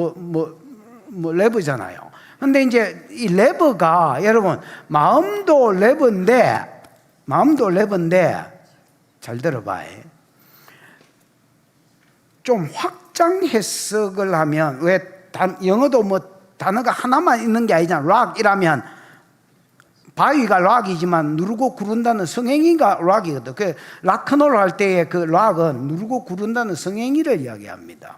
Speaker 1: 레브잖아요. 근데 이제 이 레브가 여러분 마음도 레브인데 잘 들어봐요. 좀 확장 해석을 하면 왜 영어도 단어가 하나만 있는 게 아니잖아. 락이라면 바위가 락이지만 누르고 구른다는 성행위가 락이거든. 그 락큰롤 할 때의 그 락은 누르고 구른다는 성행위를 이야기합니다.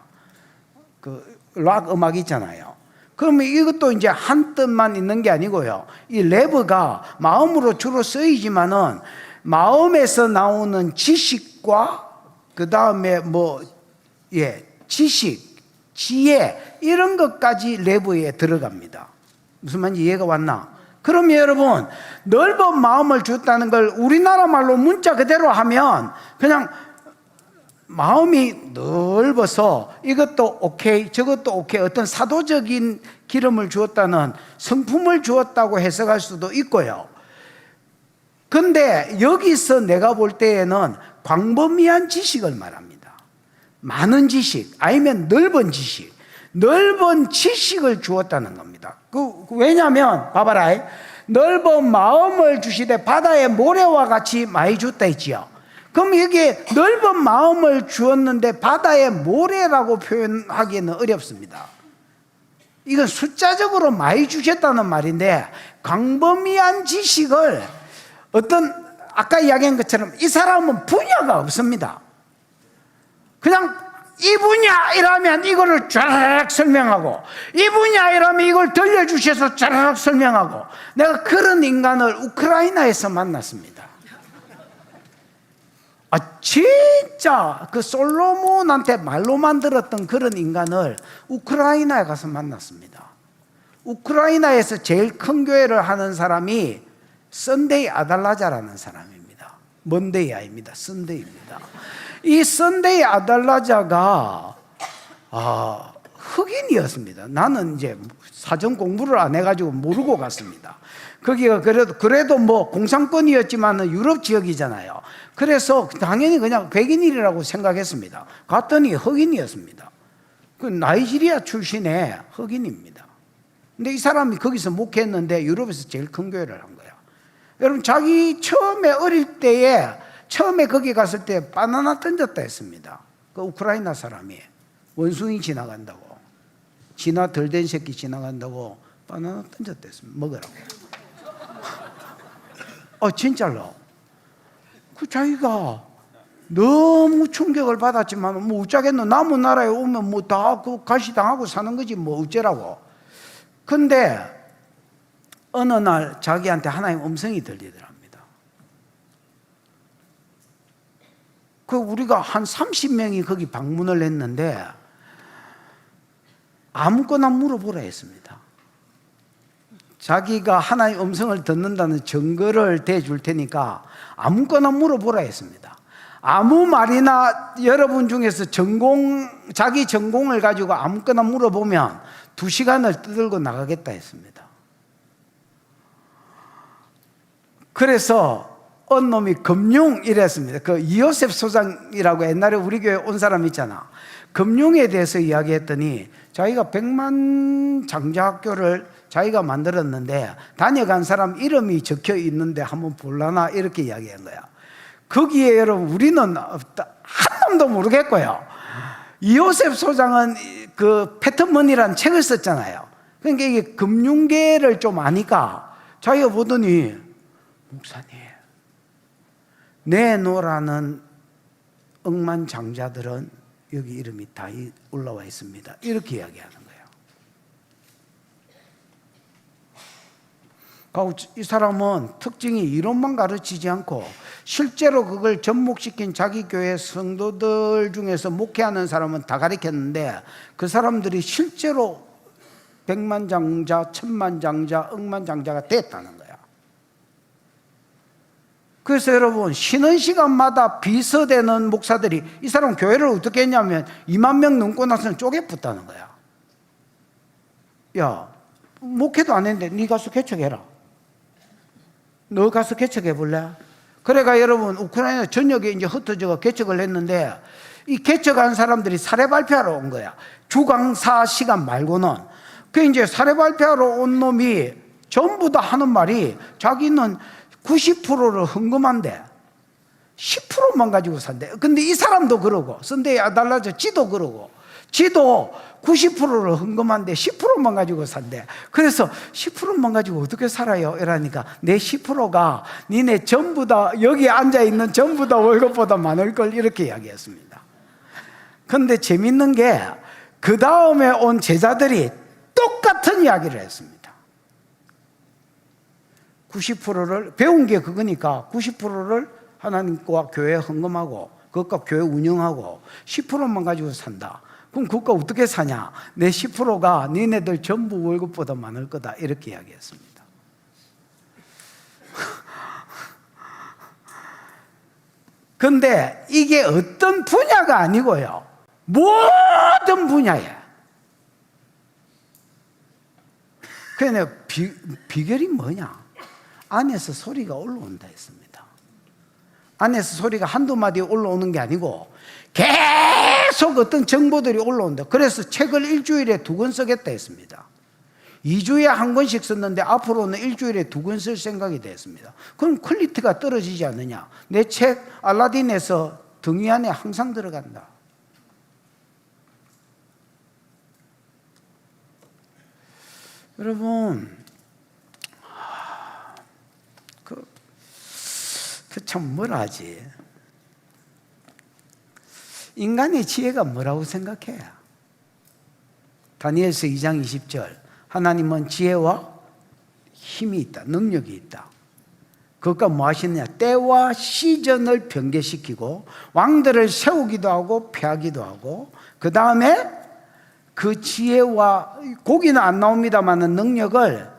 Speaker 1: 그 락 음악 있잖아요. 그러면 이것도 이제 한 뜻만 있는 게 아니고요. 이 레브가 마음으로 주로 쓰이지만은 마음에서 나오는 지식과 그 다음에 지식, 지혜 이런 것까지 레브에 들어갑니다. 무슨 말인지 이해가 왔나? 그러면 여러분, 넓은 마음을 줬다는 걸 우리나라 말로 문자 그대로 하면 그냥 마음이 넓어서 이것도 오케이, 저것도 오케이, 어떤 사도적인 기름을 주었다는 성품을 주었다고 해석할 수도 있고요. 근데 여기서 내가 볼 때에는 광범위한 지식을 말합니다. 많은 지식, 아니면 넓은 지식, 넓은 지식을 주었다는 겁니다. 왜냐하면 봐봐라, 넓은 마음을 주시되 바다의 모래와 같이 많이 줬다 했지요. 그럼 이게 넓은 마음을 주었는데 바다의 모래라고 표현하기는 어렵습니다. 이건 숫자적으로 많이 주셨다는 말인데 광범위한 지식을 아까 이야기한 것처럼 이 사람은 분야가 없습니다. 그냥 이 분야이라면 이거를 쫙 설명하고 이 분야이라면 이걸 들려주셔서 쫙 설명하고, 내가 그런 인간을 우크라이나에서 만났습니다. 진짜 그 솔로몬한테 말로만 들었던 그런 인간을 우크라이나에 가서 만났습니다. 우크라이나에서 제일 큰 교회를 하는 사람이 선데이 아달라자라는 사람입니다. 먼데이 아닙니다. 선데이입니다. 이 선데이 아달라자가 흑인이었습니다. 나는 이제 사전 공부를 안 해가지고 모르고 갔습니다. 거기가 그래도 공산권이었지만 유럽 지역이잖아요. 그래서 당연히 그냥 백인이라고 생각했습니다. 갔더니 흑인이었습니다. 그 나이지리아 출신의 흑인입니다. 근데 이 사람이 거기서 목회했는데 유럽에서 제일 큰 교회를 한 거야. 여러분, 자기 처음에 어릴 때에 처음에 거기 갔을 때 바나나 던졌다 했습니다. 그 우크라이나 사람이 원숭이 지나간다고. 지나 덜 된 새끼 지나간다고 바나나 던졌댔습니다. 먹으라고. 진짜로. 그 자기가 너무 충격을 받았지만 뭐 어쩌겠노. 남은 나라에 오면 뭐 다 그 가시당하고 사는 거지 뭐 어쩌라고. 근데 어느 날 자기한테 하나님 음성이 들리더랍니다. 그 우리가 한 30명이 거기 방문을 했는데 아무거나 물어보라 했습니다. 자기가 하나님 음성을 듣는다는 증거를 대줄 테니까 아무거나 물어보라 했습니다. 아무 말이나 여러분 중에서 자기 전공을 가지고 아무거나 물어보면 2시간을 떠들고 나가겠다 했습니다. 그래서 어느 놈이 금융 이랬습니다. 그 이요셉 소장이라고 옛날에 우리 교회 온 사람 있잖아. 금융에 대해서 이야기했더니 자기가 100만 장자학교를 자기가 만들었는데 다녀간 사람 이름이 적혀 있는데 한번 볼라나 이렇게 이야기한 거야. 거기에 여러분 우리는 한 놈도 모르겠고요. 이요셉 소장은 그 패턴머니라는 책을 썼잖아요. 그러니까 이게 금융계를 좀 아니까 자기가 보더니 목사님 내노라는 억만장자들은 여기 이름이 다 올라와 있습니다. 이렇게 이야기하는 거예요. 이 사람은 특징이 이론만 가르치지 않고 실제로 그걸 접목시킨 자기 교회 성도들 중에서 목회하는 사람은 다 가르쳤는데 그 사람들이 실제로 100만 장자, 1000만 장자, 억만 장자가 됐다는 거야. 그래서 여러분 쉬는 시간마다 비서되는 목사들이 이 사람 교회를 어떻게 했냐면 2만 명 넘고 나서는 쪼개붙다는 거야. 야, 목회도 안 했는데 네 가서 개척해라. 너 가서 개척해 볼래? 그래가 여러분 우크라이나 전역에 이제 흩어져가 개척을 했는데 이 개척한 사람들이 사례 발표하러 온 거야. 주강사 시간 말고는. 그 이제 사례 발표하러 온 놈이 전부 다 하는 말이 자기는 90%를 헌금한대. 10%만 가지고 산대. 근데 이 사람도 그러고 선대에 달라져 지도 그러고 지도 90%를 헌금한데 10%만 가지고 산대. 그래서 10%만 가지고 어떻게 살아요? 이러니까 내 10%가 니네 전부 다 여기 앉아있는 전부 다 월급보다 많을 걸 이렇게 이야기했습니다. 근데 재밌는 게 그 다음에 온 제자들이 똑같은 이야기를 했습니다. 90%를 배운 게 그거니까 90%를 하나님과 교회에 헌금하고 그것과 교회 운영하고 10%만 가지고 산다. 그럼 그거 어떻게 사냐? 내 10%가 니네들 전부 월급보다 많을 거다. 이렇게 이야기했습니다. 근데 이게 어떤 분야가 아니고요. 모든 분야에. 그래서 비결이 뭐냐? 안에서 소리가 올라온다 했습니다. 안에서 소리가 한두 마디 올라오는 게 아니고 계속 어떤 정보들이 올라온다. 그래서 책을 일주일에 2권 쓰겠다 했습니다. 2주에 1권씩 썼는데 앞으로는 일주일에 2권 쓸 생각이 됐습니다. 그럼 퀄리티가 떨어지지 않느냐? 내 책 알라딘에서 등위 안에 항상 들어간다. 여러분, 참 뭐라 하지? 인간의 지혜가 뭐라고 생각해? 다니엘서 2장 20절 하나님은 지혜와 힘이 있다. 능력이 있다. 그것과 뭐 하시느냐? 때와 시즌을 변개시키고 왕들을 세우기도 하고 폐하기도 하고 그 다음에 그 지혜와 고기는 안 나옵니다만 능력을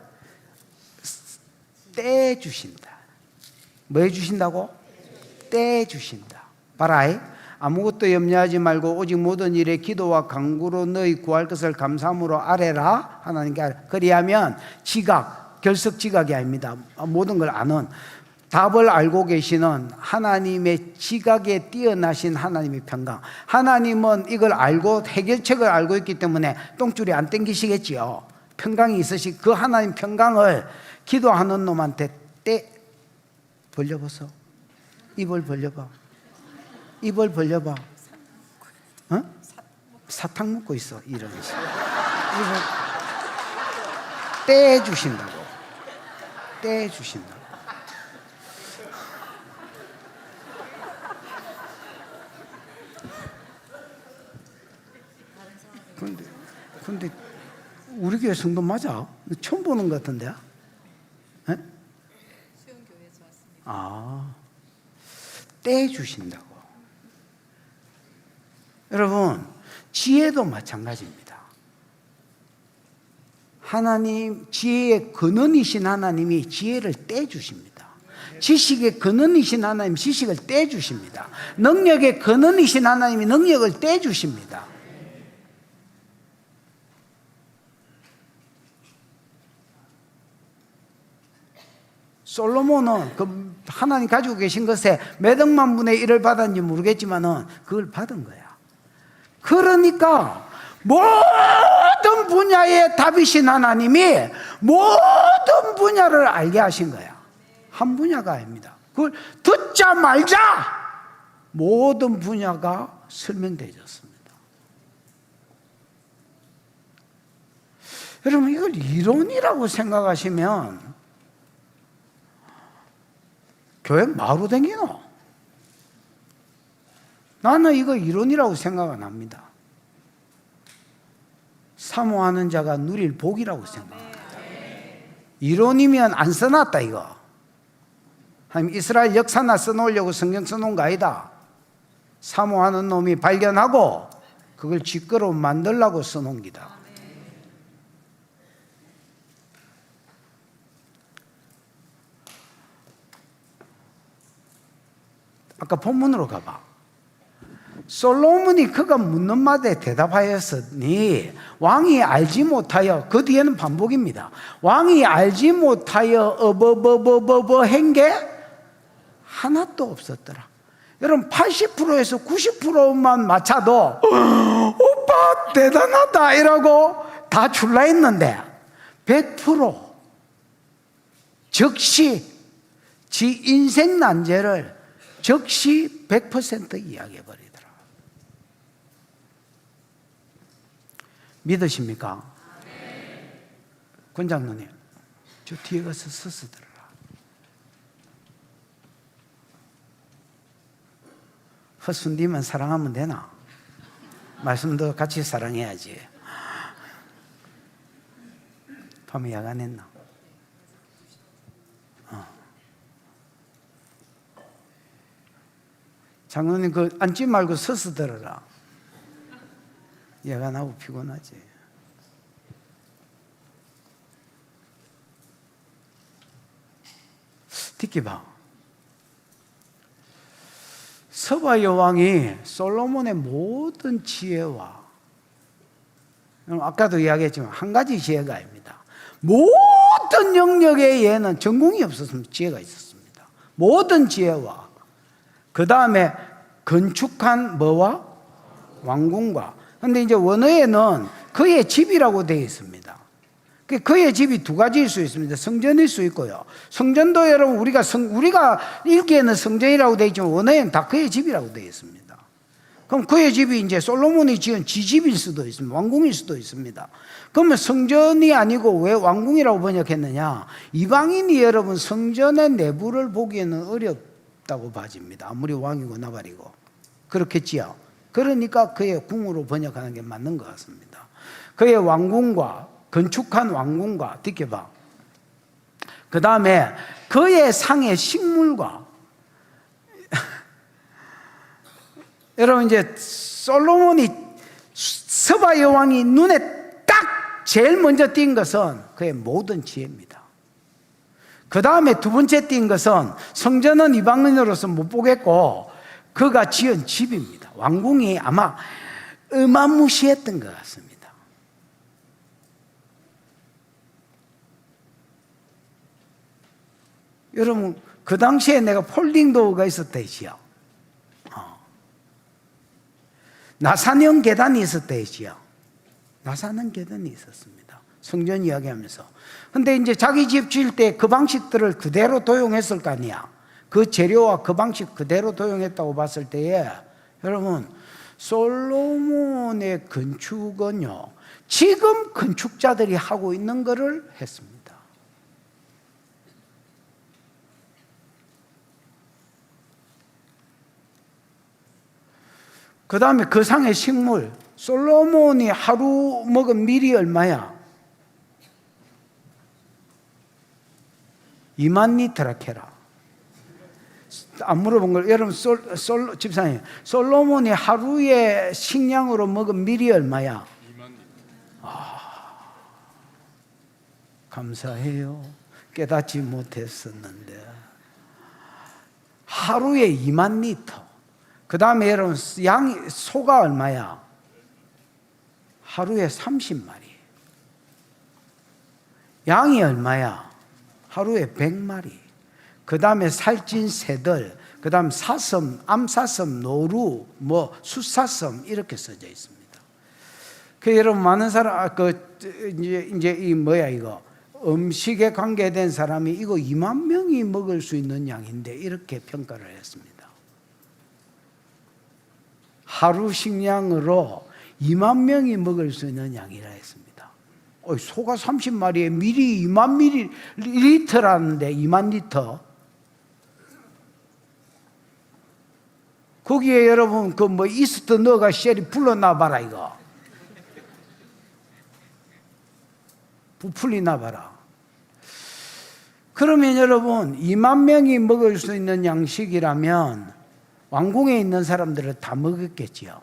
Speaker 1: 떼주신다. 뭐 해주신다고? 떼주신다. 봐라. 아무것도 염려하지 말고 오직 모든 일에 기도와 간구로 너희 구할 것을 감사함으로 아뢰라. 하나님께 아뢰라. 그리하면 지각, 결석지각이 아닙니다. 모든 걸 아는 답을 알고 계시는 하나님의 지각에 뛰어나신 하나님의 평강. 하나님은 이걸 알고 해결책을 알고 있기 때문에 똥줄이 안 땡기시겠지요. 평강이 있으시. 그 하나님 평강을 기도하는 놈한테 벌려보소. 입을 벌려봐. 입을 벌려봐. 어? 사탕 먹고 있어. 이러면서. 떼주신다고. 떼주신다고. 근데 우리 교회 성도 맞아? 처음 보는 것 같은데? 네? 수영교회에서 왔습니다. 아, 떼주신다고. 여러분, 지혜도 마찬가지입니다. 하나님, 지혜의 근원이신 하나님이 지혜를 떼주십니다. 지식의 근원이신 하나님 지식을 떼주십니다. 능력의 근원이신 하나님이 능력을 떼주십니다. 솔로몬은 그 하나님 가지고 계신 것에 몇 억만 분의 1을 받았는지 모르겠지만은 그걸 받은 거야. 그러니까 모든 분야의 답이신 하나님이 모든 분야를 알게 하신 거야. 한 분야가 아닙니다. 그걸 듣자 말자 모든 분야가 설명되어졌습니다. 여러분, 이걸 이론이라고 생각하시면 교회 마루 댕기노? 나는 이거 이론이라고 생각 안 합니다. 사모하는 자가 누릴 복이라고 생각합니다. 이론이면 안 써놨다 이거. 하나님 이스라엘 역사나 써놓으려고 성경 써놓은 거 아니다. 사모하는 놈이 발견하고 그걸 쥐끄러 만들라고 써놓은 기다. 아까 본문으로 가봐. 솔로몬이 그가 묻는 말에 대답하였으니 왕이 알지 못하여, 그 뒤에는 반복입니다. 왕이 알지 못하여 한 게 하나도 없었더라. 여러분 80%에서 90%만 맞춰도 오빠 대단하다 이러고 다 줄라 했는데 100% 즉시 지 인생 난제를 즉시 100% 이야기해버리더라. 믿으십니까? 권장로님, 저 뒤에 가서 서서 들어라. 허순디만 사랑하면 되나? 말씀도 같이 사랑해야지. 밤에 야간했나? 장로님 그 앉지 말고 서서 들어라. 야간하고 피곤하지. 듣기 봐. 서바 여왕이 솔로몬의 모든 지혜와, 아까도 이야기했지만 한 가지 지혜가 아닙니다. 모든 영역의 예는 전공이 없었습니다. 지혜가 있었습니다. 모든 지혜와 그 다음에 건축한 뭐와? 왕궁과. 그런데 이제 원어에는 그의 집이라고 되어 있습니다. 그의 집이 두 가지일 수 있습니다. 성전일 수 있고요. 성전도 여러분 우리가 읽기에는 성전이라고 되어 있지만 원어에는 다 그의 집이라고 되어 있습니다. 그럼 그의 집이 이제 솔로몬이 지은 지집일 수도 있습니다. 왕궁일 수도 있습니다. 그러면 성전이 아니고 왜 왕궁이라고 번역했느냐? 이방인이 여러분 성전의 내부를 보기에는 어렵다고 봐집니다. 아무리 왕이고 나발이고 그렇겠지요. 그러니까 그의 궁으로 번역하는 게 맞는 것 같습니다. 그의 왕궁과 건축한 왕궁과, 듣게봐. 그 다음에 그의 상의 식물과 여러분 이제 솔로몬이 서바 여왕이 눈에 딱 제일 먼저 띈 것은 그의 모든 지혜입니다. 그 다음에 두 번째 띈 것은 성전은 이방인으로서 못 보겠고 그가 지은 집입니다. 왕궁이 아마 어마무시했던 것 같습니다. 여러분 그 당시에 내가 폴딩 도어가 있었다지요. 나사형 계단이 있었다지요. 나사형 계단이 있었습니다. 성전 이야기하면서. 근데 이제 자기 집 지을 때 그 방식들을 그대로 도용했을 거 아니야. 그 재료와 그 방식 그대로 도용했다고 봤을 때에 여러분 솔로몬의 건축은요 지금 건축자들이 하고 있는 것을 했습니다. 그 다음에 그 상의 식물, 솔로몬이 하루 먹은 밀이 얼마야? 2만 리터라 캐라. 안 물어본 걸 여러분 집사님, 솔로몬이 하루에 식량으로 먹은 밀이 얼마야? 2만 리터. 감사해요. 깨닫지 못했었는데 하루에 2만 리터. 그 다음에 여러분 소가 얼마야? 하루에 30마리. 양이 얼마야? 하루에 100마리. 그 다음에 살찐 새들, 그 다음 사슴, 암사슴, 노루, 숫사슴 이렇게 써져 있습니다. 그 여러분 많은 사람 이제 이 이거 음식에 관계된 사람이 이거 2만 명이 먹을 수 있는 양인데 이렇게 평가를 했습니다. 하루 식량으로 2만 명이 먹을 수 있는 양이라 했습니다. 소가 30마리에 밀이 2만 리터라는데 2만 리터. 거기에 여러분 이스트 넣어가 쉘이 불러놔 봐라 이거. 부풀리나 봐라. 그러면 여러분 2만 명이 먹을 수 있는 양식이라면 왕궁에 있는 사람들은 다 먹었겠지요.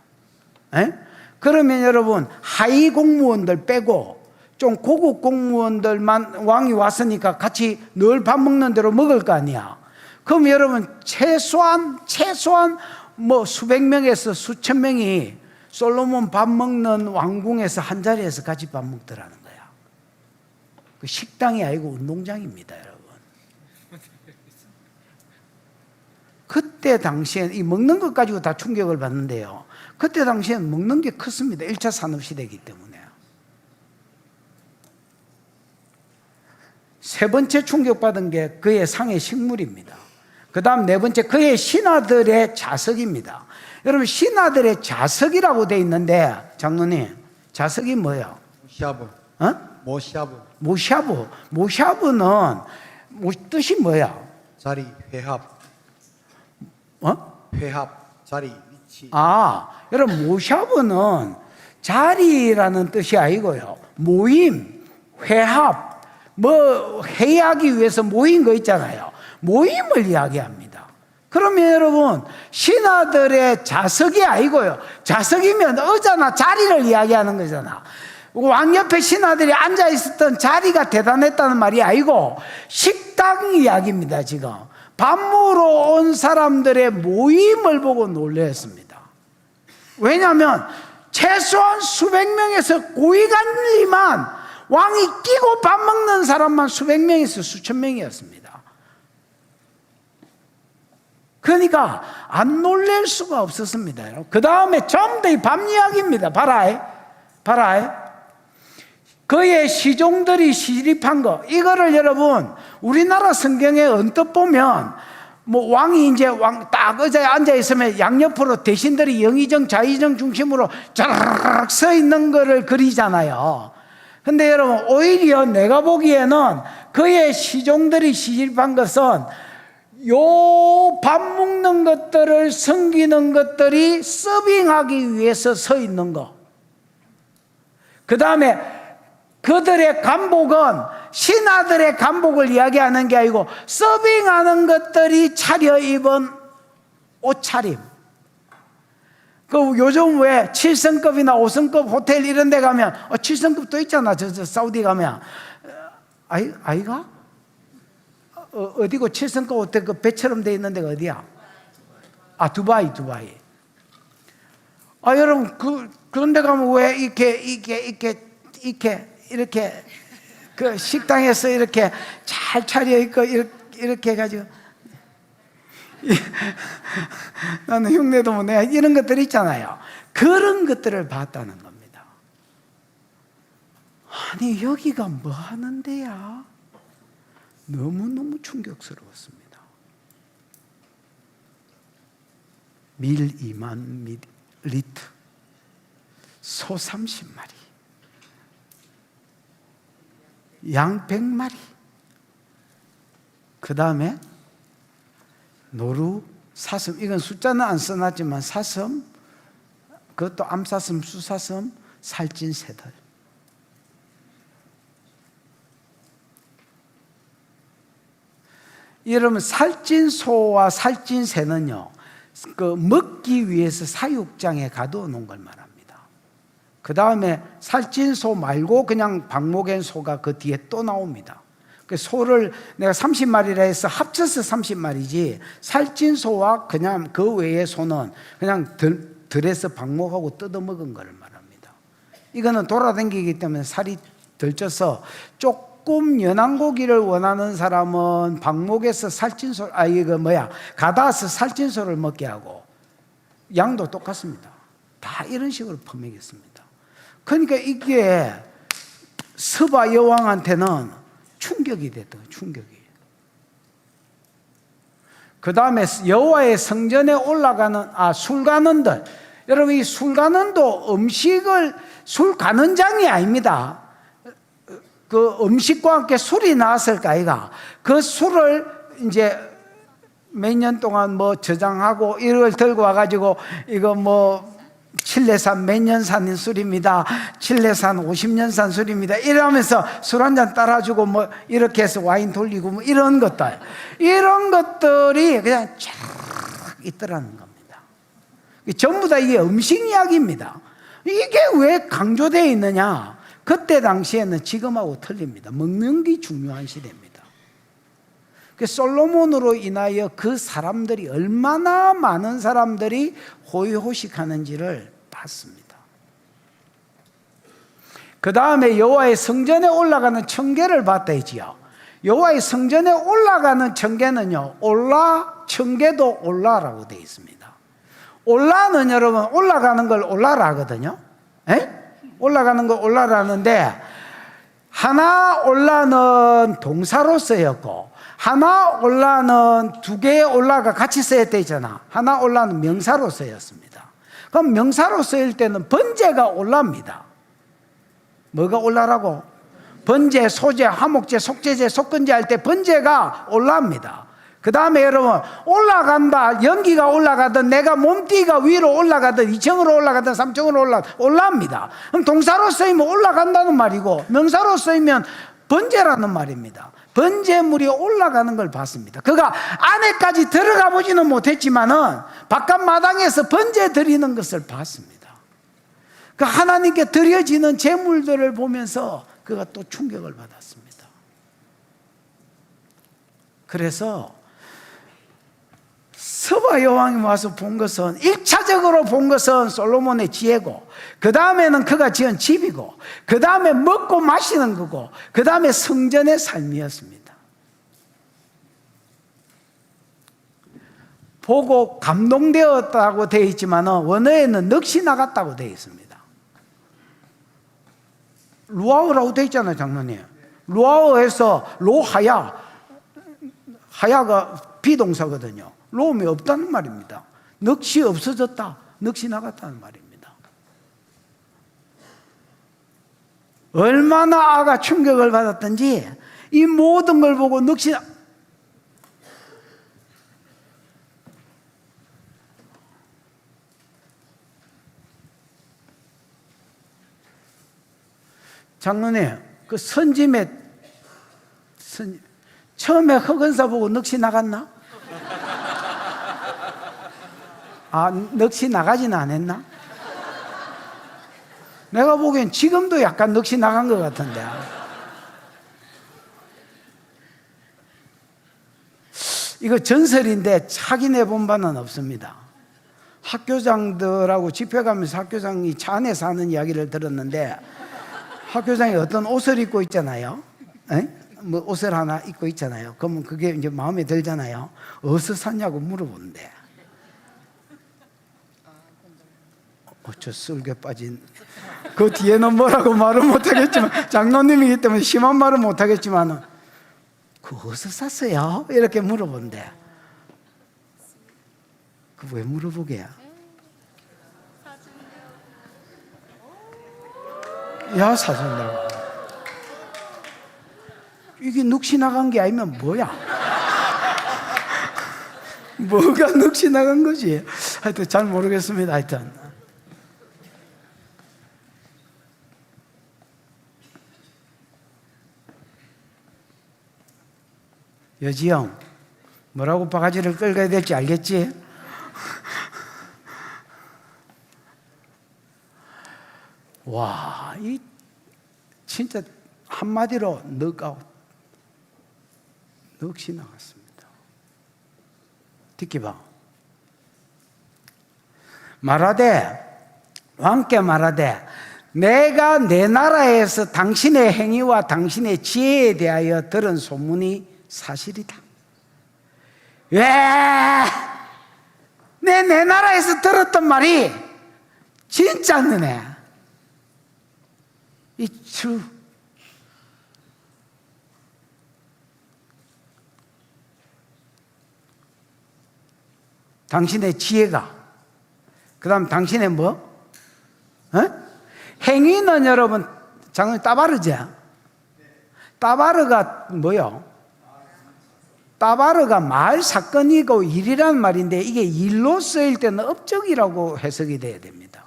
Speaker 1: 에? 그러면 여러분 하위 공무원들 빼고 좀 고급 공무원들만 왕이 왔으니까 같이 늘 밥 먹는 대로 먹을 거 아니야. 그럼 여러분 최소한 수백 명에서 수천 명이 솔로몬 밥 먹는 왕궁에서 한 자리에서 같이 밥 먹더라는 거야. 그 식당이 아니고 운동장입니다, 여러분. 그때 당시엔 이 먹는 것 가지고 다 충격을 받는데요. 그때 당시엔 먹는 게 컸습니다. 1차 산업시대이기 때문에. 세 번째 충격받은 게 그의 상의 식물입니다. 그 다음 네 번째 그의 신하들의 자석입니다. 여러분 신하들의 자석이라고 돼 있는데 장로님 자석이 뭐예요?
Speaker 3: 모시아브.
Speaker 1: 모시아브. 모시아브는 뜻이 뭐야?
Speaker 3: 자리, 회합. 회합, 자리, 위치.
Speaker 1: 여러분 모시아브는 자리라는 뜻이 아니고요. 모임, 회합, 회의하기 위해서 모인 거 있잖아요. 모임을 이야기합니다. 그러면 여러분 신하들의 자석이 아니고요. 자석이면 의자나 자리를 이야기하는 거잖아. 왕 옆에 신하들이 앉아 있었던 자리가 대단했다는 말이 아니고 식당 이야기입니다. 지금 밥 먹으러 온 사람들의 모임을 보고 놀랐습니다. 왜냐하면 최소한 수백 명에서 고위관리만 왕이 끼고 밥 먹는 사람만 수백 명에서 수천 명이었습니다. 그러니까 안 놀랄 수가 없었습니다. 그 다음에 전부 다 밥 이야기입니다. 봐라. 그의 시종들이 시립한 거, 이거를 여러분 우리나라 성경에 언뜻 보면 왕이 이제 딱 의자에 앉아 있으면 양옆으로 대신들이 영의정 좌의정 중심으로 쫙 서 있는 거를 그리잖아요. 근데 여러분 오히려 내가 보기에는 그의 시종들이 시립한 것은 요 밥 먹는 것들을 섬기는 것들이 서빙하기 위해서 서 있는 거. 그 다음에 그들의 간복은 신하들의 간복을 이야기하는 게 아니고 서빙하는 것들이 차려입은 옷차림. 요즘 왜 7성급이나 5성급 호텔 이런 데 가면 7성급도 있잖아. 저 사우디 가면. 아이가? 어디고 7성급 호텔 그 배처럼 돼 있는 데가 어디야? 두바이. 여러분 그런 데 가면 왜 이렇게 그 식당에서 이렇게 잘 차려입고 이렇게 해가지고 나는 흉내도 못 내 이런 것들 있잖아요. 그런 것들을 봤다는 겁니다. 아니 여기가 뭐 하는 데야? 너무너무 충격스러웠습니다. 밀 2만 리터, 소 30마리, 양 100마리. 그 다음에 노루, 사슴, 이건 숫자는 안 써놨지만 사슴, 그것도 암사슴, 수사슴, 살찐 새들. 여러분, 살찐 소와 살찐 새는요, 그 먹기 위해서 사육장에 가둬 놓은 걸 말합니다. 그 다음에 살찐 소 말고 그냥 방목엔 소가 그 뒤에 또 나옵니다. 그 소를 내가 30마리라 해서 합쳐서 30마리지, 살찐 소와 그냥 그 외의 소는 그냥 들에서 방목하고 뜯어먹은 걸 말합니다. 이거는 돌아다니기 때문에 살이 덜 쪄서 조금 연한 고기를 원하는 사람은 방목에서 살찐 소, 가다서 살찐 소를 먹게 하고, 양도 똑같습니다. 다 이런 식으로 퍼먹였습니다. 그러니까 이게 스바 여왕한테는 충격이 됐던 충격이. 그 다음에 여호와의 성전에 올라가는 술가는들. 여러분, 이 술가는도 음식을, 술 가는 장이 아닙니다. 그 음식과 함께 술이 나왔을까 아이가. 그 술을 이제 몇 년 동안 뭐 저장하고 이걸 들고 와가지고 이거 뭐 칠레산 몇 년 산 술입니다. 칠레산 50년 산 술입니다. 이러면서 술 한 잔 따라주고 뭐 이렇게 해서 와인 돌리고 뭐 이런 것들. 이런 것들이 그냥 쫙 있더라는 겁니다. 전부 다 이게 음식 이야기입니다. 이게 왜 강조되어 있느냐? 그때 당시에는 지금하고 틀립니다. 먹는 게 중요한 시대입니다. 솔로몬으로 인하여 그 사람들이 얼마나 많은 사람들이 호의호식하는지를 봤습니다. 그 다음에 여호와의 성전에 올라가는 청계를 봤다 했지요. 여호와의 성전에 올라가는 청계는요, 올라, 청계도 올라라고 되어 있습니다. 올라는 여러분 올라가는 걸 올라라 하거든요. 올라가는 걸 올라라 하는데, 하나 올라는 동사로 쓰였고 하나 올라는 두 개의 올라가 같이 쓰였다 했잖아. 하나 올라는 명사로 쓰였습니다. 그럼 명사로 쓰일 때는 번제가 올라입니다. 뭐가 올라라고? 번제, 소제, 화목제, 속제제, 속건제 할 때 번제가 올라입니다. 그 다음에 여러분, 올라간다, 연기가 올라가든 내가 몸띠가 위로 올라가든 2층으로 올라가든 3층으로 올라갑니다. 그럼 동사로 쓰이면 올라간다는 말이고, 명사로 쓰이면 번제라는 말입니다. 번제물이 올라가는 걸 봤습니다. 그가 안에까지 들어가 보지는 못했지만은 바깥 마당에서 번제 드리는 것을 봤습니다. 그 하나님께 드려지는 제물들을 보면서 그가 또 충격을 받았습니다. 그래서 스바 여왕이 와서 본 것은, 1차적으로 본 것은 솔로몬의 지혜고, 그 다음에는 그가 지은 집이고, 그 다음에 먹고 마시는 거고, 그 다음에 성전의 삶이었습니다. 보고 감동되었다고 되어 있지만 원어에는 넋이 나갔다고 되어 있습니다. 루아우라고 되어 있잖아요, 장로님. 루아우에서 로하야, 하야가 비동사거든요. 로움이 없다는 말입니다. 넋이 없어졌다, 넋이 나갔다는 말입니다. 얼마나 아가 충격을 받았던지 이 모든 걸 보고 넋이 장로님, 그 처음에 흑은사 보고 넋이 나갔나? 넋이 나가지는 않았나? 내가 보기엔 지금도 약간 넋이 나간 것 같은데. 이거 전설인데 확인해 본 바는 없습니다. 학교장들하고 집회 가면서 학교장이 차 안에서 하는 이야기를 들었는데, 학교장이 어떤 옷을 입고 있잖아요. 뭐 옷을 하나 입고 있잖아요. 그러면 그게 이제 마음에 들잖아요. 어디서 샀냐고 물어보는데, 저 썰게 빠진 그 뒤에는 뭐라고 말은 못하겠지만, 장로님이기 때문에 심한 말은 못하겠지만, 그 어디서 샀어요? 이렇게 물어본대. 그 왜 물어보게야? 야, 사준다고. 이게 넋이 나간 게 아니면 뭐야? 뭐가 넋이 나간 거지? 하여튼 잘 모르겠습니다. 하여튼 여지영, 뭐라고 바가지를 끌어야 될지 알겠지? 와, 이 진짜 한마디로 넉아웃, 넋이 나갔습니다. 듣기 봐. 왕께 말하되 내가 내 나라에서 당신의 행위와 당신의 지혜에 대하여 들은 소문이 사실이다. 왜? 내 나라에서 들었던 말이 진짜네. It's true. 당신의 지혜가, 그 다음 당신의 뭐? 행위는 여러분, 장로님 따바르죠? 따바르가 뭐요? 따바르가 말, 사건이고 일이란 말인데 이게 일로 쓰일 때는 업적이라고 해석이 돼야 됩니다.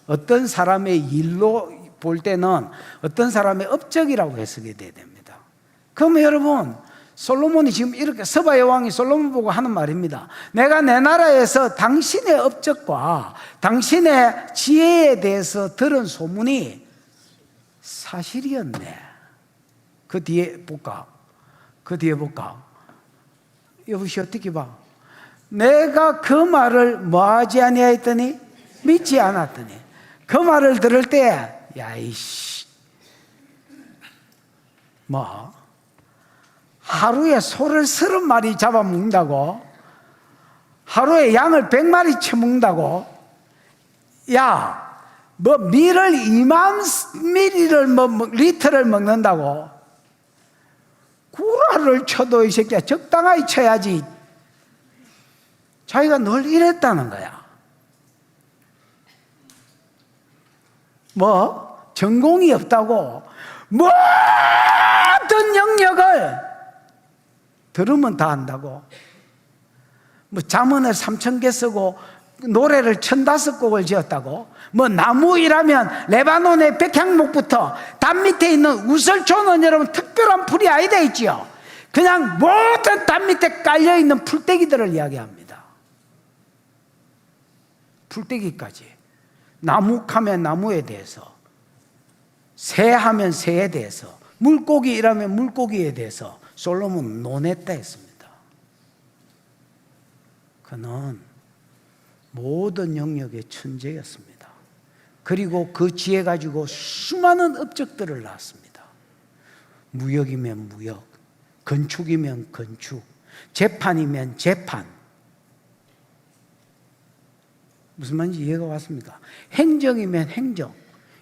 Speaker 1: 어떤 사람의 일로 볼 때는 어떤 사람의 업적이라고 해석이 돼야 됩니다. 그러면 여러분, 솔로몬이 지금 이렇게 서바의 왕이 솔로몬 보고 하는 말입니다. 내가 내 나라에서 당신의 업적과 당신의 지혜에 대해서 들은 소문이 사실이었네. 그 뒤에 볼까? 여보시 어떻게 봐? 내가 그 말을 뭐하지 아니하였더니 믿지 않았더니 그 말을 들을 때 야이씨 뭐 하루에 소를 30마리 잡아먹는다고? 하루에 양을 100마리 쳐먹는다고? 야, 뭐 밀을 2만 리터를 먹는다고? 구라를 쳐도 이 새끼야 적당하게 쳐야지. 자기가 늘 이랬다는 거야. 뭐 전공이 없다고 모든 영역을 들으면 다 한다고. 뭐 잠언을 3,000개 쓰고 노래를 1,005곡을 지었다고. 뭐 나무 일하면 레바논의 백향목부터 담 밑에 있는 우설초는 여러분 특별한 풀이 아니다 있지요. 그냥 모든 담 밑에 깔려있는 풀떼기들을 이야기합니다. 풀떼기까지. 나무하면 나무에 대해서, 새하면 새에 대해서, 물고기 일하면 물고기에 대해서 솔로몬은 논했다 했습니다. 그는 모든 영역의 천재였습니다. 그리고 그 지혜 가지고 수많은 업적들을 낳았습니다. 무역이면 무역, 건축이면 건축, 재판이면 재판. 무슨 말인지 이해가 왔습니까? 행정이면 행정.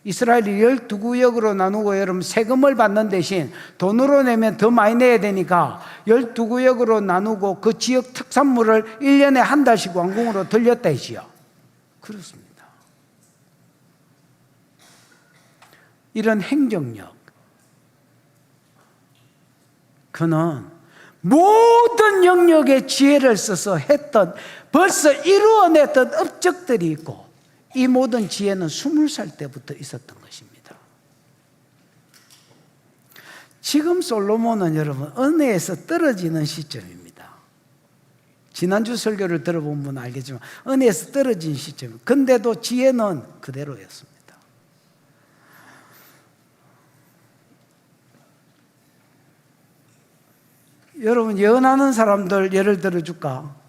Speaker 1: 이스라엘이 12구역으로 나누고 여러분 세금을 받는 대신 돈으로 내면 더 많이 내야 되니까 12구역으로 나누고 그 지역 특산물을 1년에 한 달씩 왕궁으로 들렸다 했지요. 그렇습니다. 이런 행정력, 그는 모든 영역의 지혜를 써서 했던, 벌써 이루어냈던 업적들이 있고, 이 모든 지혜는 20살 때부터 있었던 것입니다. 지금 솔로몬은 여러분 은혜에서 떨어지는 시점입니다. 지난주 설교를 들어본 분은 알겠지만 은혜에서 떨어진 시점입니다. 근데도 지혜는 그대로였습니다. 여러분 예언하는 사람들 예를 들어줄까?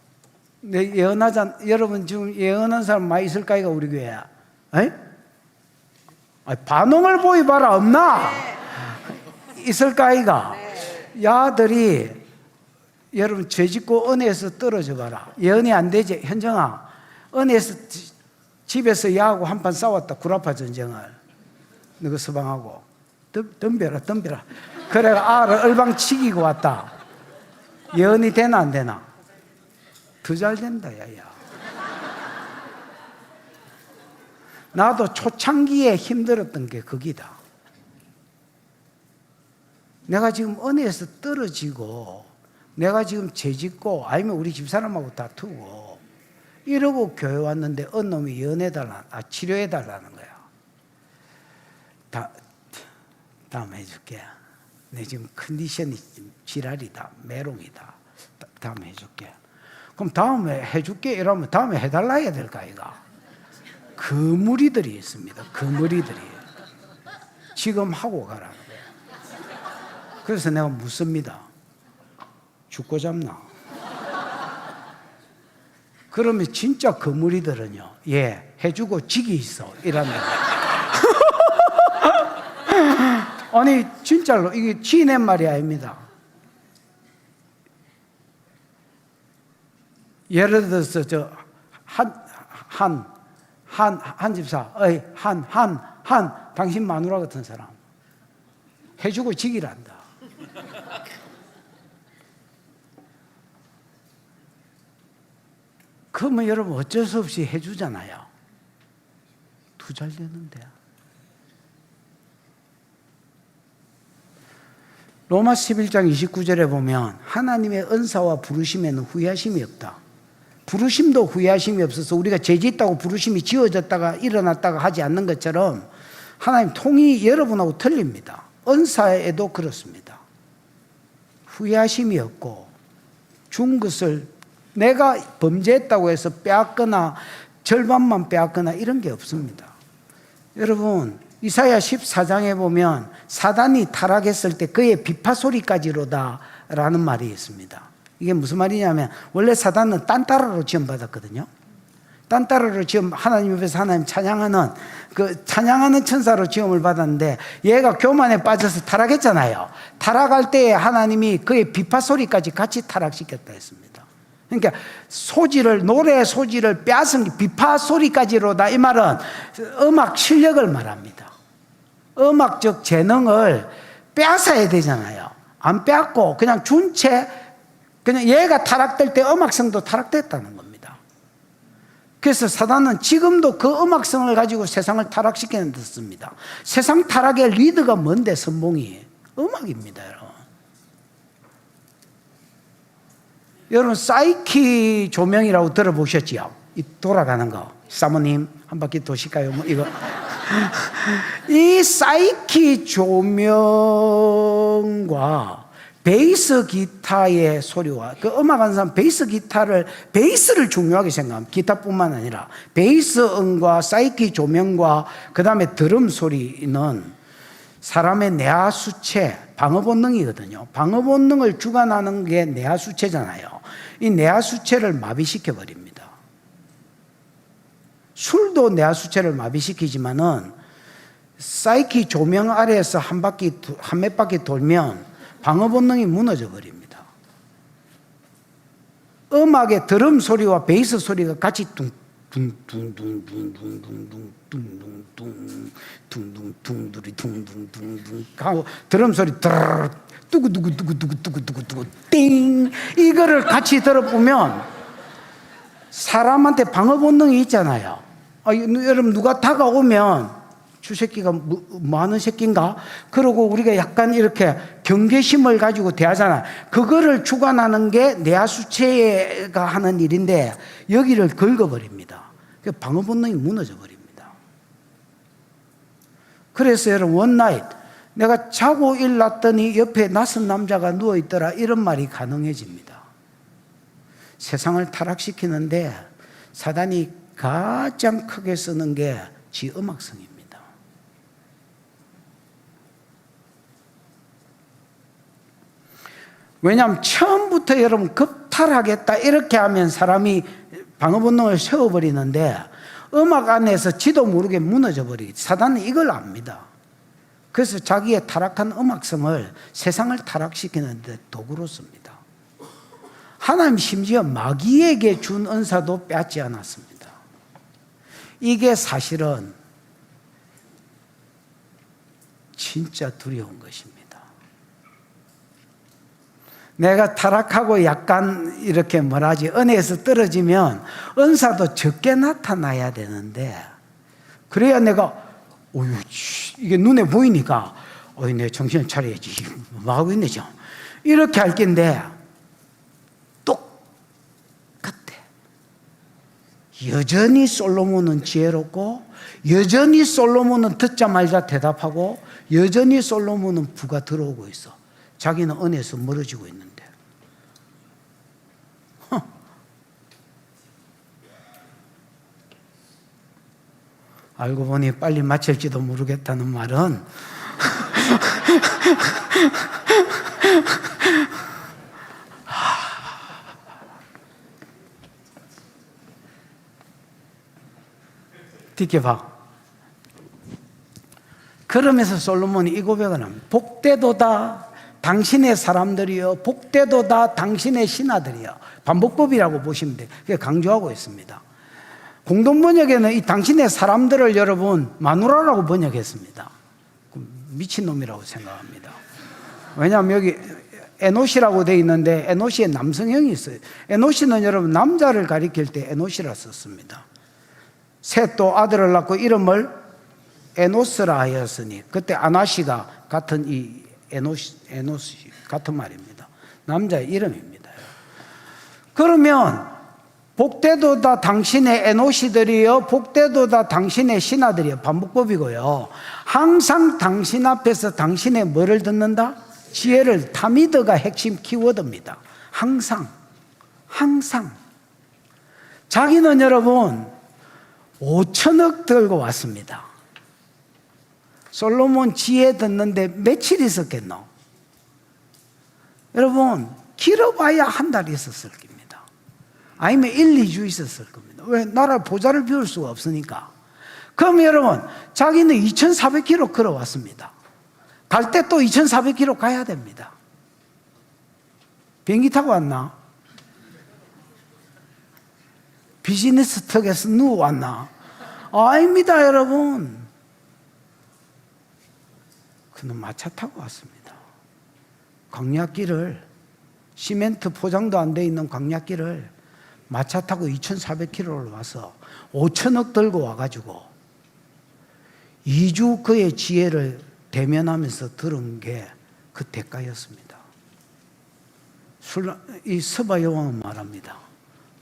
Speaker 1: 내 예언하자. 여러분 지금 예언하는 사람 많이 있을까요? 우리 교회에? 반응을 보이봐라. 없나? 있을까이가? 야들이 여러분 죄짓고 은혜에서 떨어져 봐라. 예언이 안 되지. 현정아, 은혜에서 집에서 야하고 한판 싸웠다. 구라파 전쟁을. 너가 서방하고 덤벼라. 그래가 알을 얼방치기고 왔다. 예언이 되나 안 되나? 더 잘 된다. 야야. 나도 초창기에 힘들었던 게 거기다. 내가 지금 은혜에서 떨어지고 내가 지금 죄짓고 아니면 우리 집사람하고 다투고 이러고 교회 왔는데 어느 놈이 치료해달라는 거야. 다음 해줄게. 내 지금 컨디션이 지랄이다, 메롱이다. 다음에 해줄게. 그럼 다음에 해줄게 이러면 다음에 해달라 해야 될까 이가? 그 무리들이 있습니다. 그 무리들이 지금 하고 가라는 거예요. 그래서 내가 묻습니다. 죽고 잡나? 그러면 진짜 그 무리들은요, 예, 해주고 직이 있어 이라는 거예요. 아니 진짜로 이게 지낸 말이 아닙니다. 예를 들어서 한 집사, 당신 마누라 같은 사람 해주고 직이란다. 그러면 여러분 어쩔 수 없이 해주잖아요. 두 잘 되는데. 로마 11장 29절에 보면 하나님의 은사와 부르심에는 후회하심이 없다. 부르심도 후회하심이 없어서 우리가 죄짓다고 부르심이 지워졌다가 일어났다가 하지 않는 것처럼 하나님 통이 여러분하고 틀립니다. 은사에도 그렇습니다. 후회하심이 없고 준 것을 내가 범죄했다고 해서 빼앗거나 절반만 빼앗거나 이런 게 없습니다. 여러분 이사야 14장에 보면 사단이 타락했을 때 그의 비파 소리까지로다 라는 말이 있습니다. 이게 무슨 말이냐면 원래 사단은 딴따라로 지음받았거든요. 딴따라로 지음 하나님 앞에서 하나님 찬양하는 그 찬양하는 천사로 지음을 받았는데 얘가 교만에 빠져서 타락했잖아요. 타락할 때에 하나님이 그의 비파 소리까지 같이 타락시켰다 했습니다. 그러니까 노래 소지를 빼앗은 게 비파 소리까지로다. 이 말은 음악 실력을 말합니다. 음악적 재능을 빼앗아야 되잖아요. 안 빼앗고 그냥 준 채 그냥 얘가 타락될 때 음악성도 타락됐다는 겁니다. 그래서 사단은 지금도 그 음악성을 가지고 세상을 타락시키는 데 씁니다. 세상 타락의 리드가 뭔데 선봉이? 음악입니다, 여러분. 여러분 사이키 조명이라고 들어보셨지요? 이 돌아가는 거. 사모님 한 바퀴 도실까요? 뭐 이거. 이 사이키 조명과 베이스 기타의 소리와 그 음악하는 사람 베이스를 중요하게 생각합니다. 기타뿐만 아니라 베이스 음과 사이키 조명과 그 다음에 드럼 소리는 사람의 내하수체 방어 본능이거든요. 방어 본능을 주관하는 게 내하수체잖아요. 이 내하수체를 마비시켜 버립니다. 술도 내하수체를 마비시키지만은 사이키 조명 아래에서 몇 바퀴 돌면 방어 본능이 무너져 버립니다. 음악의 드럼 소리와 베이스 소리가 같이 둥둥둥둥둥둥둥둥둥둥둥둥둥둥둥 하고 드럼 소리 뚜구뚜구뚜구뚜구뚜구뚜구뚜구 띵 이거를 같이 들어보면 사람한테 방어 본능이 있잖아요. 여러분 누가 다가오면 저 새끼가 뭐 하는 새끼인가? 그러고 우리가 약간 이렇게 경계심을 가지고 대하잖아. 그거를 주관하는 게 내하수체가 하는 일인데 여기를 긁어버립니다. 방어 본능이 무너져 버립니다. 그래서 여러분 원나잇 내가 자고 일났더니 옆에 낯선 남자가 누워있더라 이런 말이 가능해집니다. 세상을 타락시키는데 사단이 가장 크게 쓰는 게 지 음악성입니다. 왜냐하면 처음부터 여러분 급탈하겠다 이렇게 하면 사람이 방어본능을 세워버리는데 음악 안에서 지도 모르게 무너져버리기 사단은 이걸 압니다. 그래서 자기의 타락한 음악성을 세상을 타락시키는 데 도구로 씁니다. 하나님 심지어 마귀에게 준 은사도 빼앗지 않았습니다. 이게 사실은 진짜 두려운 것입니다. 내가 타락하고 약간 이렇게 은혜에서 떨어지면 은사도 적게 나타나야 되는데 그래야 내가 이게 눈에 보이니까 어이, 내 정신을 차려야지. 뭐 하고 있네, 저. 이렇게 할 건데, 똑같아. 여전히 솔로몬은 지혜롭고, 여전히 솔로몬은 듣자마자 대답하고, 여전히 솔로몬은 부가 들어오고 있어. 자기는 은혜에서 멀어지고 있는데. 알고 보니 빨리 마칠지도 모르겠다는 말은 디켜봐. 그러면서 솔로몬이 이 고백을 합니다. 복되도다 당신의 사람들이여, 복되도다 당신의 신하들이여. 반복법이라고 보시면 돼요. 그게 강조하고 있습니다. 공동번역에는 이 당신의 사람들을 여러분 마누라라고 번역했습니다. 미친놈이라고 생각합니다. 왜냐하면 여기 에노시라고 되어 있는데 에노시에 남성형이 있어요. 에노시는 여러분 남자를 가리킬 때 에노시라 썼습니다. 셋도 아들을 낳고 이름을 에노스라 하였으니, 그때 아나시가 같은 이 에노시 같은 말입니다. 남자의 이름입니다. 그러면 복되도다 당신의 에노시들이여, 복되도다 당신의 신하들이여. 반복법이고요. 항상 당신 앞에서 당신의 뭐를 듣는다? 지혜를. 타미드가 핵심 키워드입니다. 항상. 자기는 여러분 5천억 들고 왔습니다. 솔로몬 지혜 듣는데 며칠 있었겠노? 여러분 길어봐야 한 달 있었을 겁니다. 아니면 1, 2주 있었을 겁니다. 왜? 나라 보좌를 비울 수가 없으니까. 그럼 여러분 자기는 2,400km 걸어왔습니다. 갈 때 또 2,400km 가야 됩니다. 비행기 타고 왔나? 비즈니스 특에서 누워왔나? 아닙니다, 여러분. 그는 마차 타고 왔습니다. 광야길을, 시멘트 포장도 안 돼 있는 광야길을 마차 타고 2,400km를 와서 5천억 들고 와가지고 2주 그의 지혜를 대면하면서 들은 게 그 대가였습니다. 이 스바 여왕은 말합니다.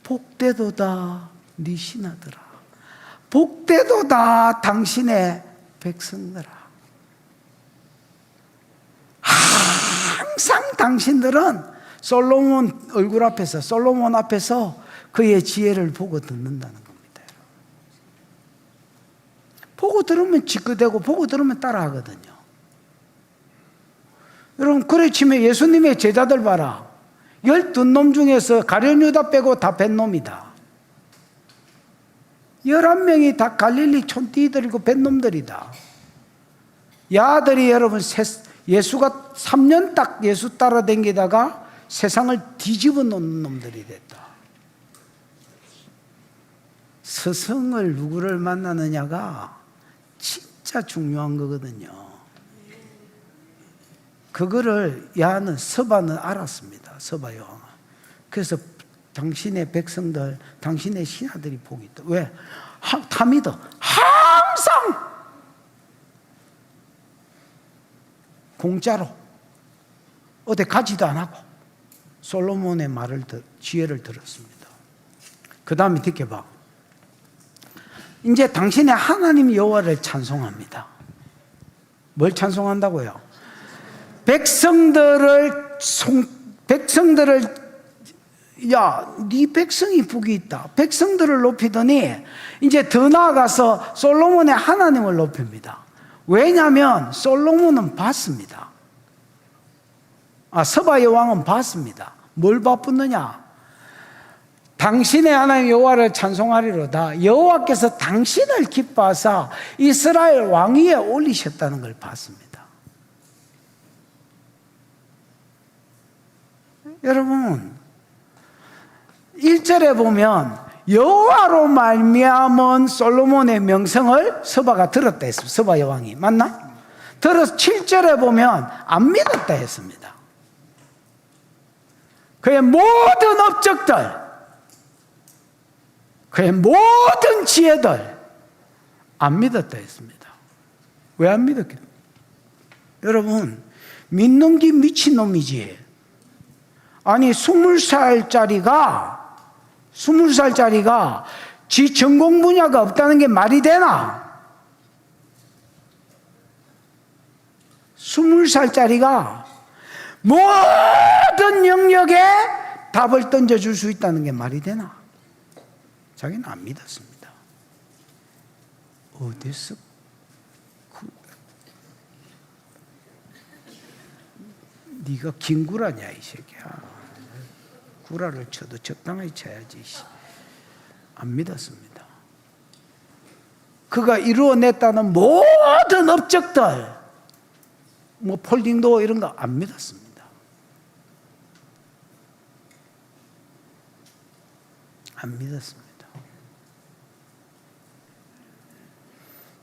Speaker 1: 복되도다 네 신하들아, 복되도다 당신의 백성들아. 항상 당신들은 솔로몬 얼굴 앞에서, 솔로몬 앞에서 그의 지혜를 보고 듣는다는 겁니다. 보고 들으면 지끄대고 보고 들으면 따라하거든요. 여러분 그래 치면 예수님의 제자들 봐라. 12놈 중에서 가룟유다 빼고 다 뱃놈이다. 11명이 다 갈릴리 촌띠들이고 뱃놈들이다. 야들이 여러분 예수가 3년 딱 예수 따라다니다가 세상을 뒤집어 놓는 놈들이 됐다. 스승을 누구를 만나느냐가 진짜 중요한 거거든요. 그거를 야는 서바는 알았습니다. 서바 여왕은. 그래서 당신의 백성들, 당신의 신하들이 복이 있다. 왜? 타미드 항상 공짜로 어디 가지도 안 하고 솔로몬의 말을 지혜를 들었습니다. 그 다음에 듣게 이제 당신의 하나님 여호와를 찬송합니다. 뭘 찬송한다고요? 백성들을 야, 네 백성이 복이 있다. 백성들을 높이더니 이제 더 나아가서 솔로몬의 하나님을 높입니다. 왜냐하면 솔로몬은 봤습니다. 서바 여왕은 봤습니다. 뭘 바쁘느냐? 당신의 하나님 여호와를 찬송하리로다. 여호와께서 당신을 기뻐하사 이스라엘 왕위에 올리셨다는 걸 봤습니다. 여러분 1절에 보면 여호와로 말미암은 솔로몬의 명성을 서바가 들었다 했습니다. 서바 여왕이 맞나? 들어서 7절에 보면 안 믿었다 했습니다. 그의 모든 업적들, 그의 모든 지혜들 안 믿었다 했습니다. 왜 안 믿었겠어요? 여러분, 믿는 게 미친놈이지. 아니, 20살짜리가 지 전공 분야가 없다는 게 말이 되나? 20살짜리가 모든 영역에 답을 던져줄 수 있다는 게 말이 되나? 자기는 안 믿었습니다. 어디서 네가 긴 구라냐 이 새끼야. 구라를 쳐도 적당히 쳐야지. 안 믿었습니다. 그가 이루어냈다는 모든 업적들, 뭐 폴딩도 이런 거 안 믿었습니다. 안 믿었습니다.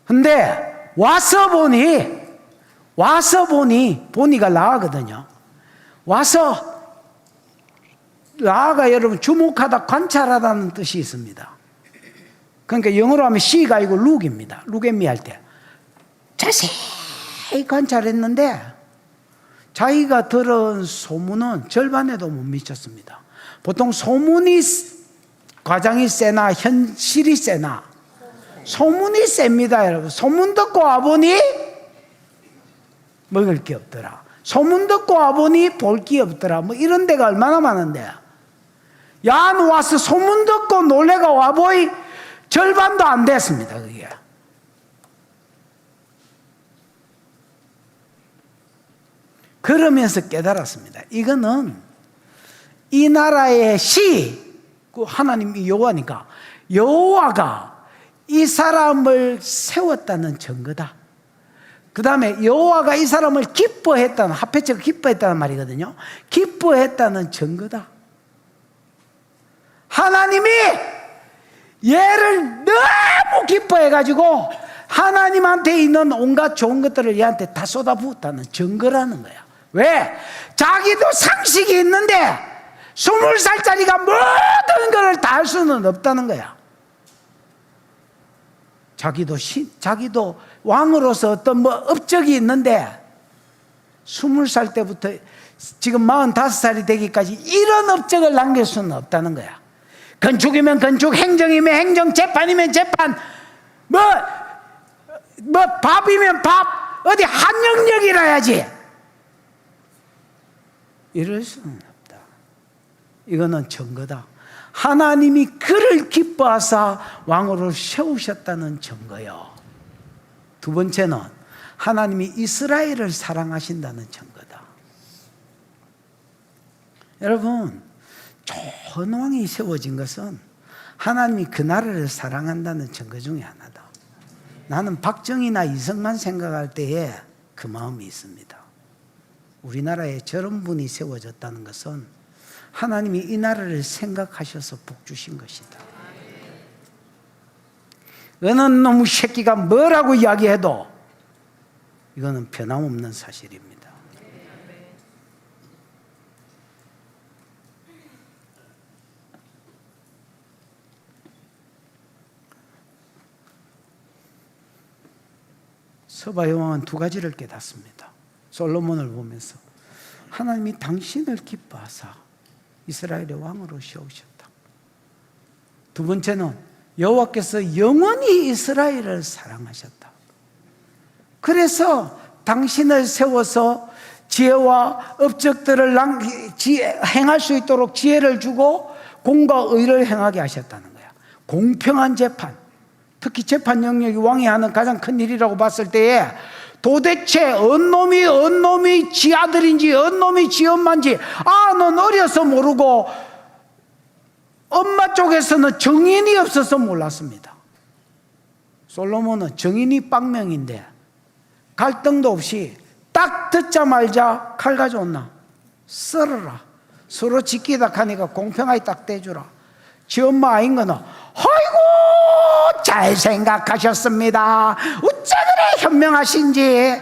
Speaker 1: 근데 와서 보니가 라하거든요. 와서, 라하가 여러분 주목하다, 관찰하다는 뜻이 있습니다. 그러니까 영어로 하면 C가 아니고 룩입니다. 룩앤미 할 때 자세히 관찰했는데 자기가 들은 소문은 절반에도 못 미쳤습니다. 보통 소문이 과장이 세나 현실이 세나? 소문이 셉니다, 여러분. 소문 듣고 와보니 먹을 게 없더라. 소문 듣고 와보니 볼 게 없더라. 뭐 이런 데가 얼마나 많은데. 야, 너 와서 소문 듣고 놀래가 와보이 절반도 안 됐습니다, 그게. 그러면서 깨달았습니다. 이거는 이 나라의 그 하나님이 여호와니까 여호와가 이 사람을 세웠다는 증거다. 그 다음에 여호와가 이 사람을 기뻐했다는, 합해체가 기뻐했다는 말이거든요. 기뻐했다는 증거다. 하나님이 얘를 너무 기뻐해가지고 하나님한테 있는 온갖 좋은 것들을 얘한테 다 쏟아부었다는 증거라는 거야. 왜? 자기도 상식이 있는데 20살짜리가 모든 것을 다 할 수는 없다는 거야. 자기도 왕으로서 어떤 뭐 업적이 있는데 20살 때부터 지금 45살이 되기까지 이런 업적을 남길 수는 없다는 거야. 건축이면 건축, 행정이면 행정, 재판이면 재판, 뭐 밥이면 밥, 어디 한 영역이라야지. 이럴 수는 없다. 이거는 증거다. 하나님이 그를 기뻐하사 왕으로 세우셨다는 증거요. 두 번째는 하나님이 이스라엘을 사랑하신다는 증거다. 여러분, 좋은 왕이 세워진 것은 하나님이 그 나라를 사랑한다는 증거 중에 하나다. 나는 박정희나 이승만 생각할 때에 그 마음이 있습니다. 우리나라에 저런 분이 세워졌다는 것은 하나님이 이 나라를 생각하셔서 복 주신 것이다. 어느 놈의 새끼가 뭐라고 이야기해도 이거는 변함없는 사실입니다. 서바 여왕은 두 가지를 깨닫습니다. 솔로몬을 보면서 하나님이 당신을 기뻐하사 이스라엘의 왕으로 세우셨다. 두 번째는 여호와께서 영원히 이스라엘을 사랑하셨다. 그래서 당신을 세워서 지혜와 업적들을 행할 수 있도록 지혜를 주고 공과 의를 행하게 하셨다는 거야. 공평한 재판, 특히 재판 영역이 왕이 하는 가장 큰 일이라고 봤을 때에 도대체 언 놈이 지 아들인지 언 놈이 지 엄마인지 넌 어려서 모르고 엄마 쪽에서는 정인이 없어서 몰랐습니다. 솔로몬은 정인이 빵명인데 갈등도 없이 딱 듣자마자 칼 가져온나 썰어라. 서로 지키다 하니까 공평하게 딱 떼주라. 지 엄마 아닌 거는 아이고 잘 생각하셨습니다. 어째 그래 현명하신지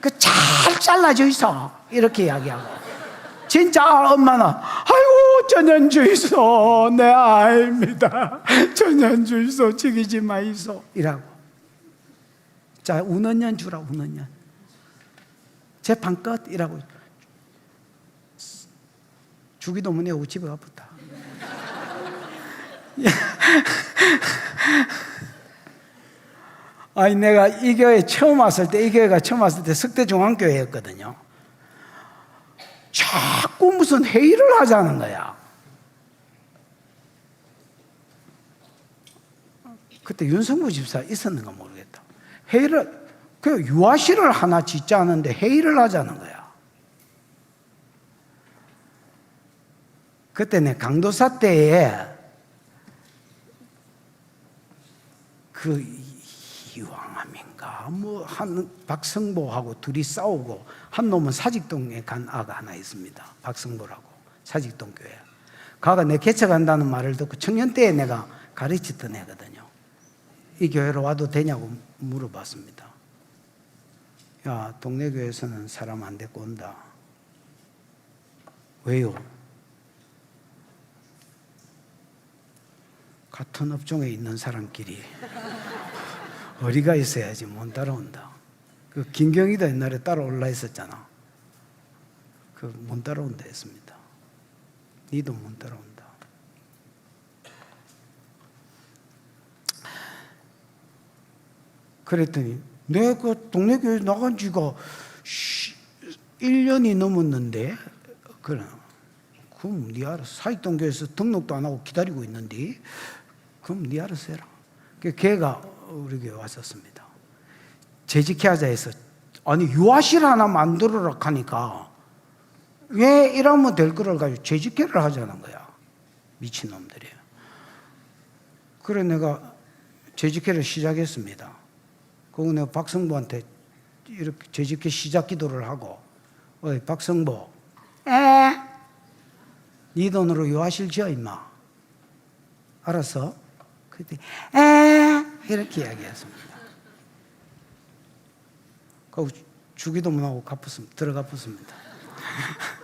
Speaker 1: 그 잘 잘라져 있어 이렇게 이야기하고, 진짜 엄마는 아이고 전현주이소 내 아입니다. 전현주이소 죽이지 마이소 이라고. 자, 우는 년 주라. 우는 년. 재판 끝이라고 주기도문에 오고 집에 가봤다. 아니, 내가 이 교회 처음 왔을 때, 이 교회가 처음 왔을 때 석대중앙교회였거든요. 자꾸 무슨 회의를 하자는 거야. 그때 윤성부 집사 있었는가 모르겠다. 회의를, 그 유아실을 하나 짓지 않은데 회의를 하자는 거야. 그때 내 강도사 때에 그 이왕함인가 뭐 한 박성보하고 둘이 싸우고 한 놈은 사직동에 간 아가 하나 있습니다. 박성보라고 사직동 교회. 가가 내 개척한다는 말을 듣고 청년 때에 내가 가르쳤던 애거든요. 이 교회로 와도 되냐고 물어봤습니다. 야, 동네 교회에서는 사람 안 데리고 온다. 왜요? 같은 업종에 있는 사람끼리 어리가 있어야지 못 따라온다. 그 김경희도 옛날에 따라 올라 있었잖아. 그 못 따라온다 했습니다. 니도 못 따라온다. 그랬더니 내가 그 동네 교회 나간 지가 1년이 넘었는데, 그래. 그럼 네 알아서. 사익동 교회에서 등록도 안 하고 기다리고 있는데, 그럼 네 알아서 해라. 걔가 우리 교회 왔었습니다. 재직해 하자 해서, 아니 유아실 하나 만들어라 하니까 왜 이러면 될 거를 가지고 재직회를 하자는 거야. 미친놈들이. 그래 내가 재직회를 시작했습니다. 그거 내가 박성보한테 이렇게 재직회 시작 기도를 하고, 어이 박성보, 네 돈으로 유아실 지어 임마. 알았어? 그때 이렇게 이야기했습니다. 그 주기도문하고 들어가 붙습니다.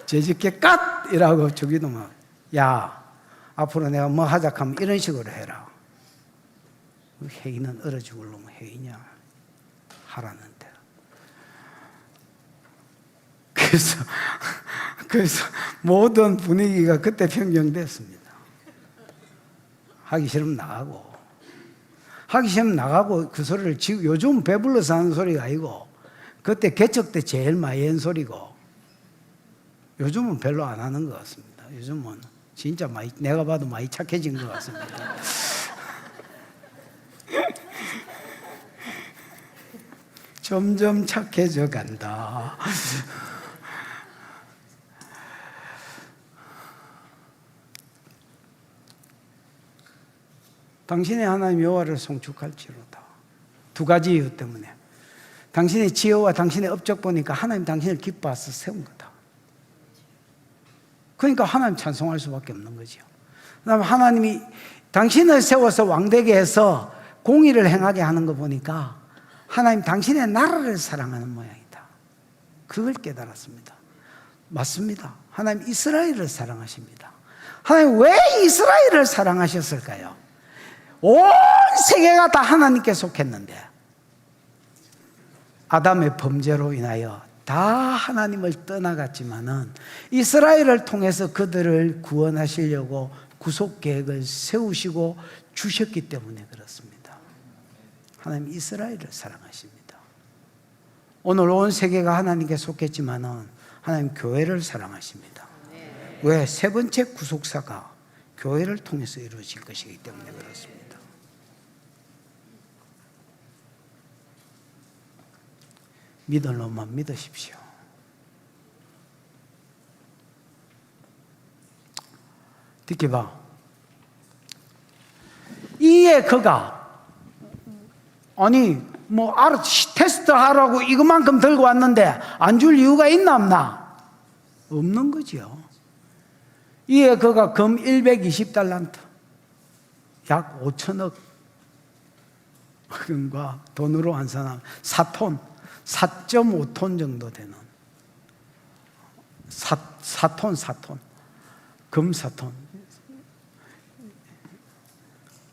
Speaker 1: 재직회 끝! 이라고 주기도문. 야, 앞으로 내가 뭐 하자 하면 이런 식으로 해라. 회의는 얼어 죽을 놈 회의냐? 하라는데. 그래서 모든 분위기가 그때 변경됐습니다. 하기 싫으면 나가고. 하기 싫으면 나가고 그 소리를 지금 요즘 배불러서 하는 소리가 아니고 그때 개척 때 제일 많이 한 소리고 요즘은 별로 안 하는 것 같습니다. 요즘은 진짜 많이, 내가 봐도 많이 착해진 것 같습니다. 점점 착해져 간다. 당신의 하나님 여호와를 송축할지로다. 두 가지 이유 때문에. 당신의 지혜와 당신의 업적 보니까 하나님 당신을 기뻐해서 세운 거다. 그러니까 하나님 찬송할 수밖에 없는 거죠. 그다음에 하나님이 당신을 세워서 왕되게 해서 공의를 행하게 하는 거 보니까 하나님 당신의 나라를 사랑하는 모양이다. 그걸 깨달았습니다. 맞습니다. 하나님 이스라엘을 사랑하십니다. 하나님 왜 이스라엘을 사랑하셨을까요? 온 세계가 다 하나님께 속했는데 아담의 범죄로 인하여 다 하나님을 떠나갔지만은 이스라엘을 통해서 그들을 구원하시려고 구속 계획을 세우시고 주셨기 때문에 그렇습니다. 하나님 이스라엘을 사랑하십니다. 오늘 온 세계가 하나님께 속했지만은 하나님 교회를 사랑하십니다. 왜? 세 번째 구속사가 교회를 통해서 이루어질 것이기 때문에 그렇습니다. 믿을 놈만 믿으십시오. 듣게 봐. 이에 그가 아니 뭐 알아 테스트 하라고 이것만큼 들고 왔는데 안 줄 이유가 있나 없나? 없는 거죠. 이에 그가 금 120달란트 약 5천억 금과 돈으로 환산하면 4톤 4.5톤 정도 되는 4톤 금 4톤.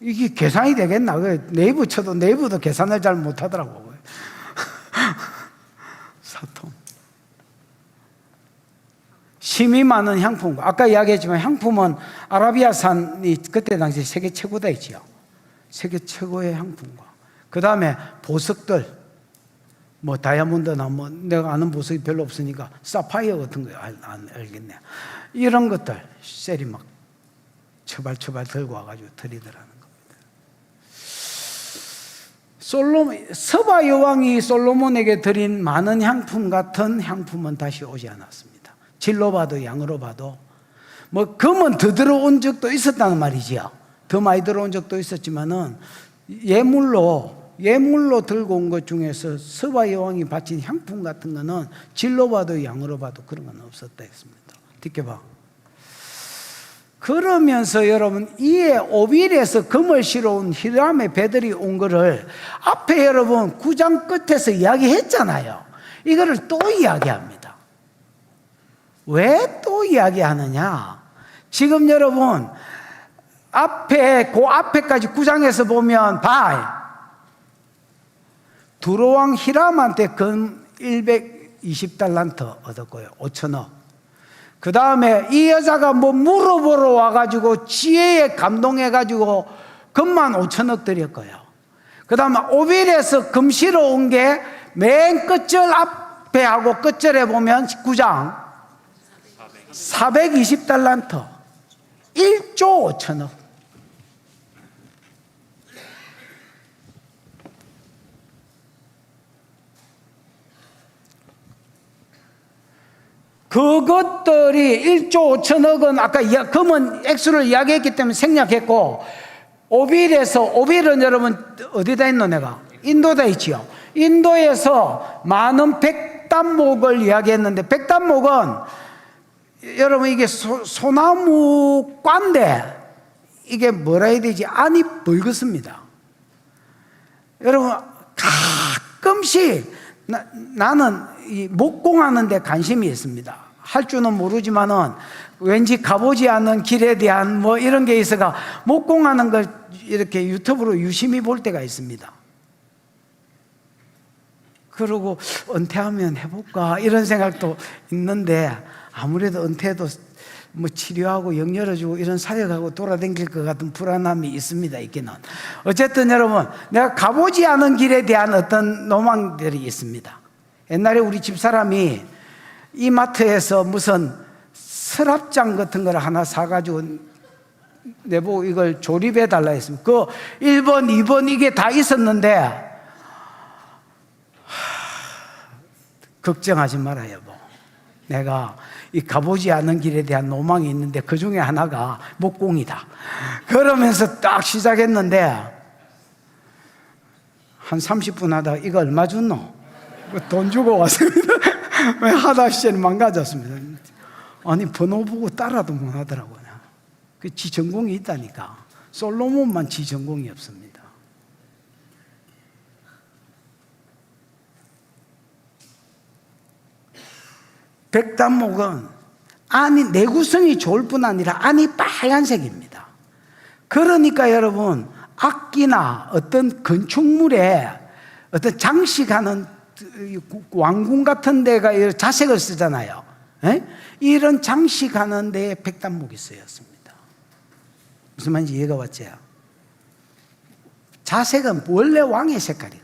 Speaker 1: 이게 계산이 되겠나? 네이버 쳐도 네이버도 계산을 잘 못하더라고. 4톤 심이 많은 향품과, 아까 이야기했지만 향품은 아라비아산이 그때 당시 세계 최고다 했지요. 세계 최고의 향품과, 그 다음에 보석들, 뭐 다이아몬드나 뭐 내가 아는 보석이 별로 없으니까 사파이어 같은 거 알겠네. 이런 것들 셀이 막 처발처발 들고 와가지고 들이더라는 겁니다. 서바 여왕이 솔로몬에게 드린 많은 향품 같은 향품은 다시 오지 않았습니다. 질로 봐도 양으로 봐도, 뭐 금은 더 들어온 적도 있었다는 말이지요. 더 많이 들어온 적도 있었지만은 예물로 들고 온 것 중에서 서바 여왕이 바친 향품 같은 거는 질로 봐도 양으로 봐도 그런 건 없었다 했습니다. 듣게 그러면서 여러분, 이에 오빌에서 금을 실어온 히람의 배들이 온 거를 앞에 여러분 9장 끝에서 이야기했잖아요. 이거를 또 이야기합니다. 왜 또 이야기하느냐? 지금 여러분 그 앞에까지 9장에서 보면 두로왕 히람한테 금 120달란트 얻었고요. 5천억. 그 다음에 이 여자가 뭐 물어보러 와가지고 지혜에 감동해가지고 금만 5천억 드렸고요. 그 다음에 오빌에서 금 실어 온 게 맨 끝절 앞에 하고 끝절에 보면 19장 420달란트 1조 5천억. 그것들이 1조 5천억은 아까 금은 액수를 이야기했기 때문에 생략했고, 오빌은 여러분 어디다 있노? 내가 인도다 있지요. 인도에서 많은 백단목을 이야기했는데, 백단목은 여러분 이게 소나무 꽌데 이게 뭐라 해야 되지? 안이 붉었습니다. 여러분 가끔씩 나는 이 목공하는 데 관심이 있습니다. 할 줄은 모르지만은 왠지 가보지 않은 길에 대한 뭐 이런 게 있어가 목공하는 걸 이렇게 유튜브로 유심히 볼 때가 있습니다. 그러고 은퇴하면 해볼까 이런 생각도 있는데, 아무래도 은퇴해도 뭐 치료하고 영 열어주고 이런 사역하고 돌아다닐 것 같은 불안함이 있습니다. 있기는. 어쨌든 여러분, 내가 가보지 않은 길에 대한 어떤 로망들이 있습니다. 옛날에 우리 집사람이 이마트에서 무슨 서랍장 같은 걸 하나 사가지고 내보고 이걸 조립해 달라 했습니다. 그 1번, 2번 이게 다 있었는데, 걱정하지 마라 여보. 내가 이 가보지 않은 길에 대한 로망이 있는데 그 중에 하나가 목공이다. 그러면서 딱 시작했는데 한 30분 하다가 이거 얼마 줬노? 돈 주고 왔습니다. 하다 시절에 망가졌습니다. 아니 번호 보고 따라도 못 하더라고요. 그 지 전공이 있다니까. 솔로몬만 지 전공이 없습니다. 백단목은 안이 내구성이 좋을 뿐 아니라 안이 빨간색입니다. 그러니까 여러분 악기나 어떤 건축물에 어떤 장식하는 왕궁 같은 데가 자색을 쓰잖아요. 에? 이런 장식하는 데에 백단목이 쓰였습니다. 무슨 말인지 이해가 왔죠? 자색은 원래 왕의 색깔이거든요.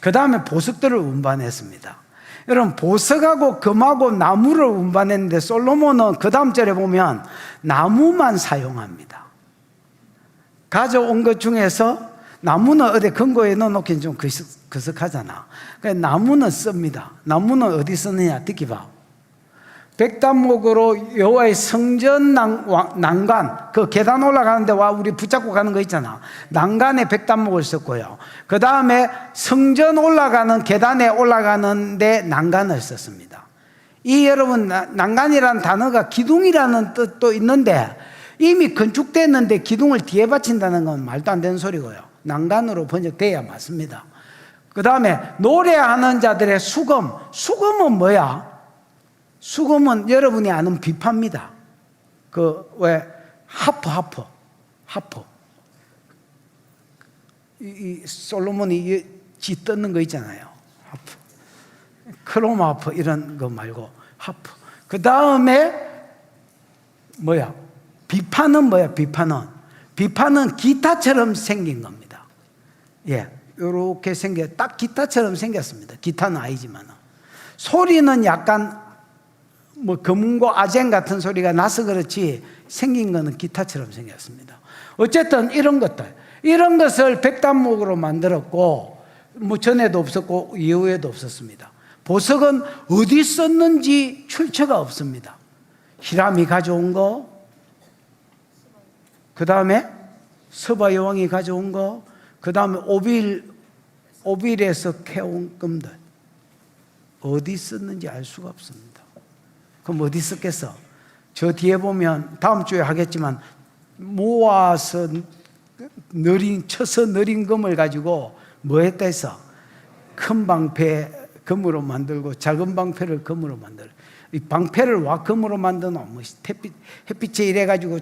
Speaker 1: 그 다음에 보석들을 운반했습니다. 여러분 보석하고 금하고 나무를 운반했는데 솔로몬은 그 다음 절에 보면 나무만 사용합니다. 가져온 것 중에서 나무는 어디 근거에 넣어놓기는 좀 거석하잖아. 그러니까 나무는 씁니다. 나무는 어디 쓰느냐 듣기 봐. 백단목으로 여호와의 성전 난간, 그 계단 올라가는데 와 우리 붙잡고 가는 거 있잖아. 난간에 백단목을 썼고요. 그 다음에 성전 올라가는 계단에 올라가는데 난간을 썼습니다. 이 여러분 난간이라는 단어가 기둥이라는 뜻도 있는데 이미 건축됐는데 기둥을 뒤에 받친다는 건 말도 안 되는 소리고요. 난간으로 번역돼야 맞습니다. 그 다음에 노래하는 자들의 수금. 수금은 뭐야? 수금은 여러분이 아는 비파입니다. 그 왜 하프. 이 솔로몬이 지 뜯는 거 있잖아요. 하프. 크롬하프 이런 거 말고 하프. 그 다음에 뭐야? 비파는 뭐야? 비파는 기타처럼 생긴 겁니다. 예, 이렇게 딱 기타처럼 생겼습니다. 기타는 아니지만 소리는 약간 뭐 금고 아젠 같은 소리가 나서 그렇지 생긴 거는 기타처럼 생겼습니다. 어쨌든 이런 것을 백단목으로 만들었고 뭐 전에도 없었고 이후에도 없었습니다. 보석은 어디 썼는지 출처가 없습니다. 히람이 가져온 거, 그 다음에 서바 여왕이 가져온 거, 그 다음에 오빌에서 캐온 금들, 어디 썼는지 알 수가 없습니다. 그럼 어디 썼겠어? 저 뒤에 보면 다음 주에 하겠지만 모아서 쳐서 느린 금을 가지고 뭐 했다 했어? 큰 방패 금으로 만들고 작은 방패를 금으로 만들어. 이 방패를 와 금으로 만드노? 뭐 햇빛에 이래가지고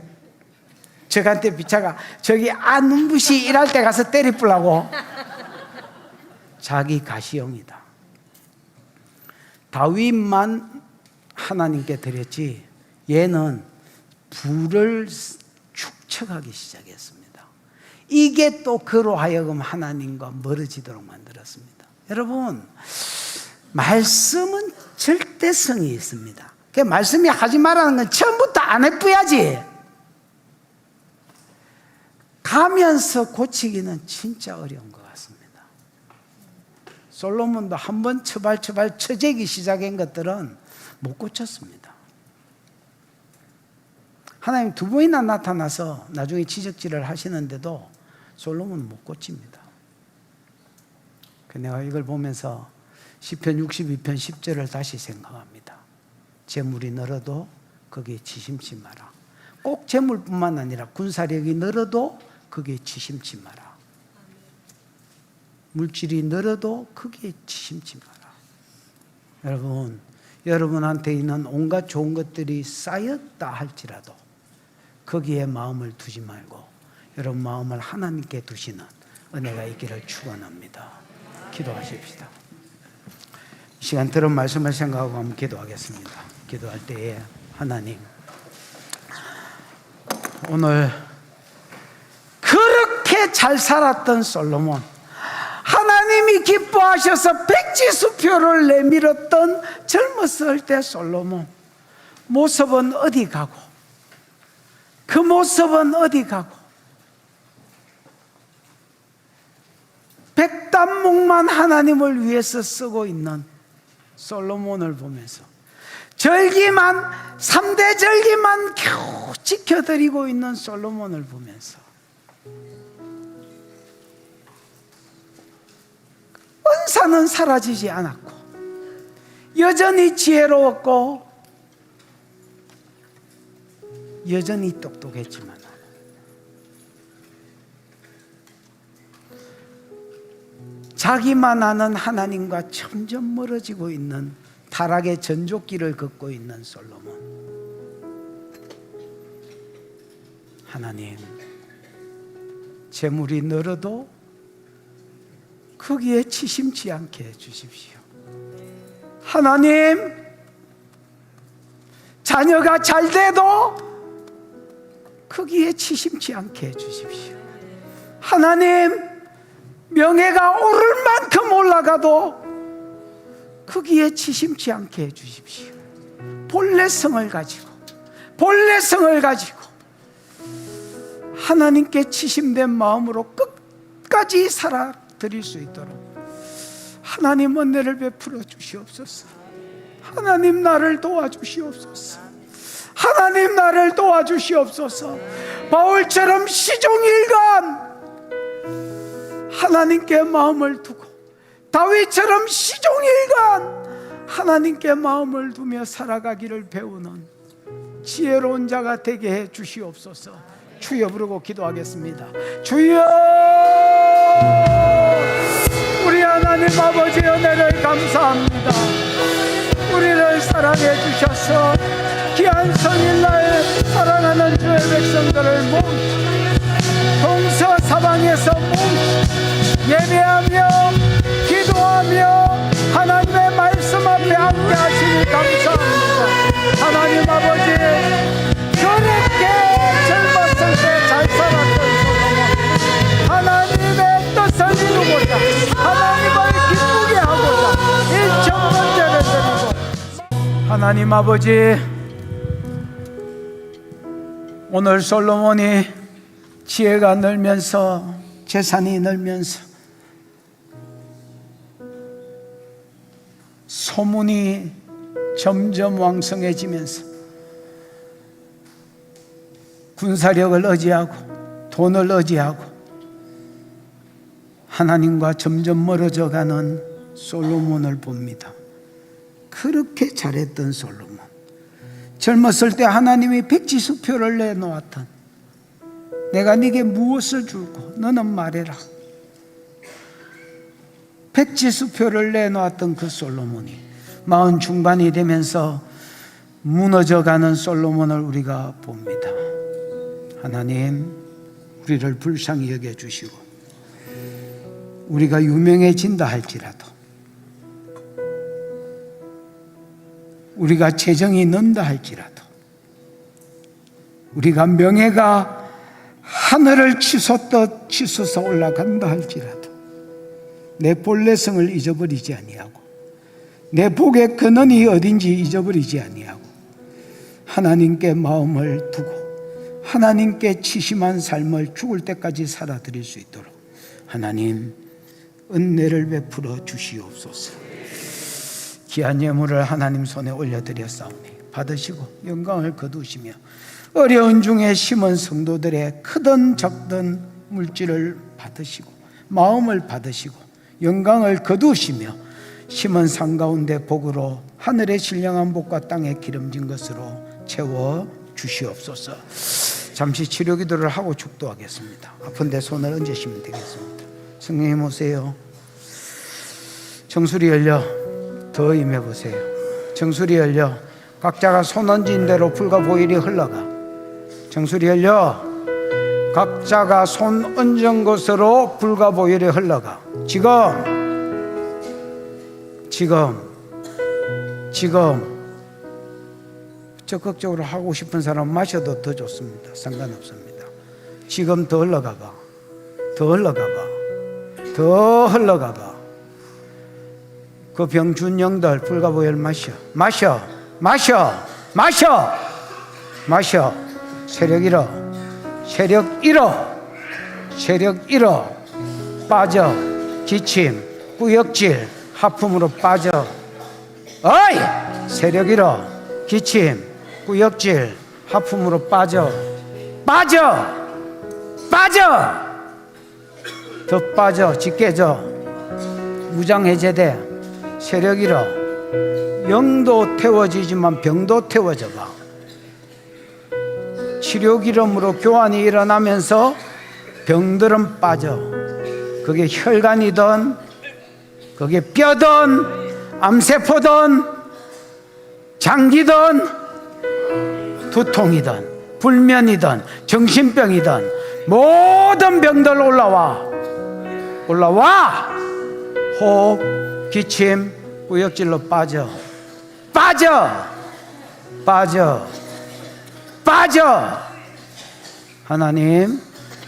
Speaker 1: 저한테 비차가 저기 눈부시 일할 때 가서 때리 뿌라고. 자기 가시형이다. 다윗만 하나님께 드렸지 얘는 불을 축적하기 시작했습니다. 이게 또 그로 하여금 하나님과 멀어지도록 만들었습니다. 여러분, 말씀은 절대성이 있습니다. 그 말씀이 하지 말라는 건 처음부터 안 해뿌야지. 가면서 고치기는 진짜 어려운 것 같습니다. 솔로몬도 한번 처발 쳐재기 시작한 것들은 못 고쳤습니다. 하나님 두 번이나 나타나서 나중에 지적질을 하시는데도 솔로몬은 못 고칩니다. 내가 이걸 보면서 시편 62편 10절을 다시 생각합니다. 재물이 늘어도 거기에 지심치 마라. 꼭 재물뿐만 아니라 군사력이 늘어도 거기에 지심치 마라. 물질이 늘어도 거기에 지심치 마라. 여러분한테 있는 온갖 좋은 것들이 쌓였다 할지라도 거기에 마음을 두지 말고 여러분 마음을 하나님께 두시는 은혜가 있기를 축원합니다. 기도하십시다. 이 시간 들은 말씀을 생각하고 한번 기도하겠습니다. 기도할 때에 하나님, 오늘 그렇게 잘 살았던 솔로몬, 하나님이 기뻐하셔서 백지수표를 내밀었던 젊었을 때 솔로몬 모습은 어디 가고, 그 모습은 어디 가고, 백단목만 하나님을 위해서 쓰고 있는 솔로몬을 보면서 절기만 3대 절기만 겨우 지켜드리고 있는 솔로몬을 보면서 은사는 사라지지 않았고 여전히 지혜로웠고 여전히 똑똑했지만 자기만 아는 하나님과 점점 멀어지고 있는 타락의 전족길을 걷고 있는 솔로몬. 하나님, 재물이 늘어도 거기에 치심치 않게 해주십시오. 하나님, 자녀가 잘 돼도 거기에 치심치 않게 해주십시오. 하나님, 명예가 오를 만큼 올라가도 거기에 치심치 않게 해주십시오. 본래성을 가지고 하나님께 치심된 마음으로 끝까지 살아드릴 수 있도록 하나님 은혜를 베풀어 주시옵소서. 하나님 나를 도와주시옵소서. 하나님 나를 도와주시옵소서. 바울처럼 시종일관 하나님께 마음을 두고, 다윗처럼 시종일관 하나님께 마음을 두며 살아가기를 배우는 지혜로운 자가 되게 해 주시옵소서. 주여 부르고 기도하겠습니다. 주여, 우리 하나님 아버지 은혜를 감사합니다. 우리를 사랑해 주셔서 귀한 성일날 사랑하는 주의 백성들을 동서사방에서 예배하며 기도하며 하나님 아버지, 오늘 솔로몬이 지혜가 늘면서 재산이 늘면서 소문이 점점 왕성해지면서 군사력을 의지하고 돈을 의지하고 하나님과 점점 멀어져 가는 솔로몬을 봅니다. 그렇게 잘했던 솔로몬, 젊었을 때 하나님이 백지수표를 내놓았던, 내가 네게 무엇을 줄고 너는 말해라, 백지수표를 내놓았던 그 솔로몬이 마흔 중반이 되면서 무너져가는 솔로몬을 우리가 봅니다. 하나님, 우리를 불쌍히 여겨주시고 우리가 유명해진다 할지라도, 우리가 재정이 는다 할지라도, 우리가 명예가 하늘을 치솟듯 치솟아 올라간다 할지라도 내 본래성을 잊어버리지 아니하고 내 복의 근원이 어딘지 잊어버리지 아니하고 하나님께 마음을 두고 하나님께 치심한 삶을 죽을 때까지 살아드릴 수 있도록 하나님 은혜를 베풀어 주시옵소서. 귀한 예물을 하나님 손에 올려드렸사오니 받으시고 영광을 거두시며 어려운 중에 심은 성도들의 크든 적든 물질을 받으시고 마음을 받으시고 영광을 거두시며 심은 산 가운데 복으로 하늘의 신령한 복과 땅에 기름진 것으로 채워 주시옵소서. 잠시 치료 기도를 하고 축도하겠습니다. 아픈데 손을 얹으시면 되겠습니다. 성령님 오세요. 정수리 열려 더 임해보세요. 정수리 열려 각자가 손 얹은 대로 불과 보일이 흘러가. 정수리 열려 각자가 손 얹은 곳으로 불과 보일이 흘러가. 지금 적극적으로 하고 싶은 사람 마셔도 더 좋습니다. 상관없습니다. 지금 더 흘러가봐. 더 흘러가봐. 그 병준 영들 불과 보혈 마셔. 세력 잃어. 빠져. 기침, 구역질, 하품으로 빠져. 어이! 세력 잃어. 기침, 구역질, 하품으로 빠져. 더 빠져. 짙게져. 무장 해제돼. 세력 잃어. 영도 태워지지만 병도 태워져가. 치료 기름으로 교환이 일어나면서 병들은 빠져. 그게 혈관이든 그게 뼈든 암세포든 장기든 두통이든 불면이든 정신병이든 모든 병들 올라와. 호흡, 기침, 구역질로 빠져. 하나님,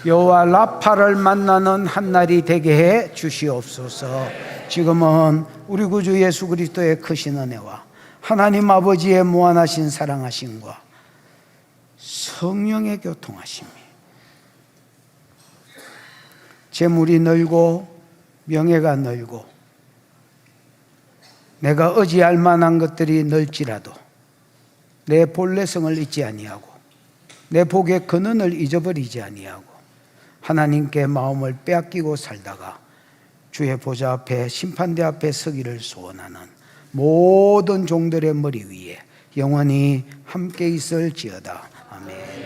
Speaker 1: 여호와 라파를 만나는 한 날이 되게 해 주시옵소서. 지금은 우리 구주 예수 그리스도의 크신 은혜와 하나님 아버지의 무한하신 사랑하심과 성령의 교통하심이, 재물이 늘고 명예가 늘고 내가 의지할 만한 것들이 늘지라도 내 본래성을 잊지 아니하고 내 복의 근원을 잊어버리지 아니하고 하나님께 마음을 빼앗기고 살다가 주의 보좌 앞에 심판대 앞에 서기를 소원하는 모든 종들의 머리 위에 영원히 함께 있을지어다. 아멘.